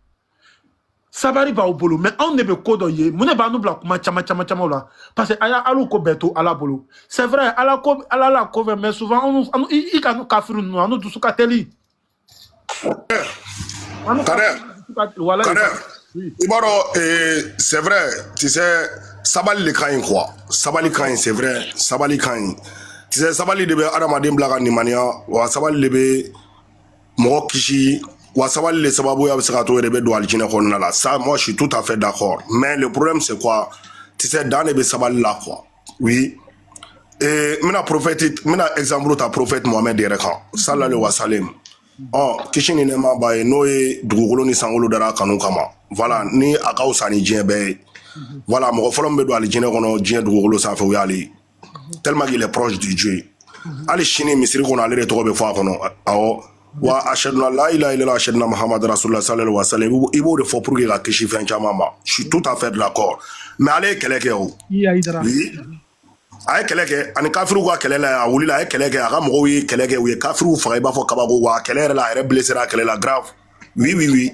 sabari b'aw bolo mais anw de bɛ ko dɔ ye mun de b'an bila kuma caman la parce que a y'a hali ko bɛɛ to ala bolo c'est vrai ala la ko fɛ mais souvent i ka kafiru ninnu an n'u dusu ka teli. I b'a dɔn c'est vrai tu sais sabali le ka ɲi quoi sabali ka ɲi c'est vrai sabali ka ɲi tu sais sabali de bɛ adamaden bila ka nimaniya wa sabali de bɛ mɔgɔ kisi wa sabali le sababu ya bɛ se ka to yɛrɛ bɛ don alijinɛ kɔnɔna la ça moi je suis tout à fait d'accord mais le problème c'est quoi tu sais dan de bɛ sabali la quoi oui mina exemple ta prophète Mohamed yɛrɛ kan sallallahu alaihi wa sallam kisi ni nɛɛma b'a ye n'o ye dugukolo ni sankolo dara kanu kama voilà ni a ka wusa ni diɲɛ bɛɛ ye voilà mɔgɔ fɔlɔ min bɛ don alijinɛ kɔnɔ diɲɛ dugukolo sanfɛ o y'ale tellement qu'il est proche du Dieu hali sini misiri kɔnɔ ale de tɔgɔ bɛ fɔ a kɔnɔ awɔ wa ashhadu an la ilaha illallah ashhadu anna muhammadan rasulullah sallallahu alaihi wa sallam i b'o de fɔ pour que ka kisi fɛn caman ma je suis tout à fait d'accord mais ale ye kɛlɛ kɛ o a ye kɛlɛ kɛ ani kafiriw ka kɛlɛ la a wulila a ye kɛlɛ kɛ a ka mɔgɔw ye kɛlɛ kɛ u ye kafiriw faga i b'a fɔ kabako wa kɛlɛ yɛrɛ la a yɛrɛ blessera a kɛlɛ la grave oui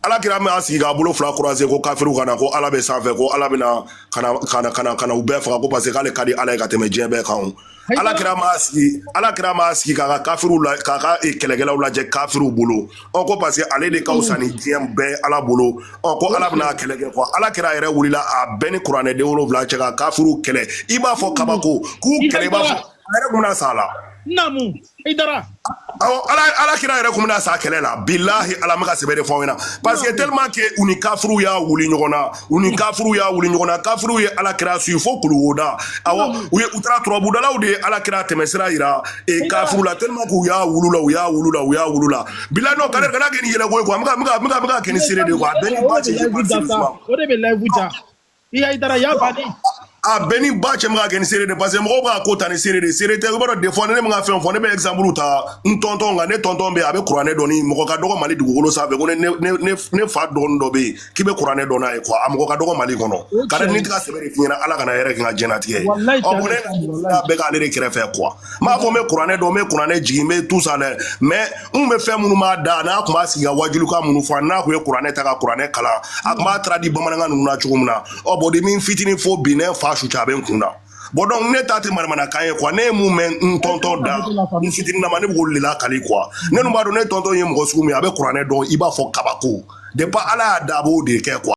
ala kira mɛ a sigi k'a bolo fila croiser ko kafiriw kana ko ala bɛ sanfɛ ko ala bɛna kana u bɛɛ faga ko parce que k'ale ka di ala ye ka tɛmɛ diɲɛ bɛɛ kan ala kira m'a sigi k'a ka kafiriw la k'a ka kɛlɛkɛlaw lajɛ kafiriw bolo ko parce que ale de ka wusa ni diɲɛ bɛɛ ala bolo ko ala bɛna kɛlɛ kɛ quoi ala kira yɛrɛ wulila a bɛɛ ni kuranɛ den 7 cɛ ka kafiriw kɛlɛ i b'a fɔ kabako k'u kɛlɛ i b'a fɔ a yɛrɛ kun bɛna sa a la namu idara ala kira yɛrɛ kun bɛna sa kɛlɛ la bilahi ala ma ka sɛbɛn de fɔ aw ɲɛna parce que tellement que u ni kafiriw y'a wuli ɲɔgɔn na kafiriw ye ala kira suit fo kuluwoda awɔ u taara turabudalaw de ye ala kira tɛmɛsira yira kafiriw la tellement que u y'a wulula bilahi non kana kɛ ni yɛlɛ ko ye quoi n bɛ ka kɛ ni seere de ye quoi a bɛɛ ni ba cɛ o de bɛ live ja i y'a idara y'a bani a bɛɛ ni ba cɛ ma ka kɛ ni seere de parce que mɔgɔw b'a ko ta ni seere de seere tɛ i b'a dɔn des fois ne ma ka fɛn fɔ ne bɛ exemple ta n tɔntɔn kan ne tɔntɔn bɛ yen a bɛ kuranɛ dɔn ni mɔgɔ ka dɔgɔ Mali dugukolo sanfɛ ko ne fa dɔgɔnin dɔ bɛ yen k'i bɛ kuranɛ dɔn n'a ye quoi a mɔgɔ ka dɔgɔ Mali kɔnɔ ka ni tɛ ka sɛbɛn de f'i ɲɛna ala kana yɛrɛ kɛ n ka diɲɛlatigɛ ye bon ne bɛɛ k'ale de kɛrɛfɛ quoi n b'a fɔ n bɛ kuranɛ dɔn n bɛ kuranɛ jigin n bɛ tout ça dɛ mais n bɛ fɛn minnu b'a da n'a tun b'a sigi ka wajulikan minnu fɔ n'a tun ye kuranɛ ta ka kuranɛ kalan a tun b'a traduit bamanankan ninnu na cogo min na bon de min fitinin fo bi ne fa su cɛ a bɛ n kun na bon donc ne ta tɛ manamanakan ye quoi ne ye mun mɛn n tɔntɔn da n fitininama ne bɛ k'olu de lakali quoi ne dun b'a dɔn ne tɔntɔn ye mɔgɔ sugu min ye a bɛ kuranɛ dɔn i b'a fɔ kabako depuis ala y'a da a b'o de kɛ quoi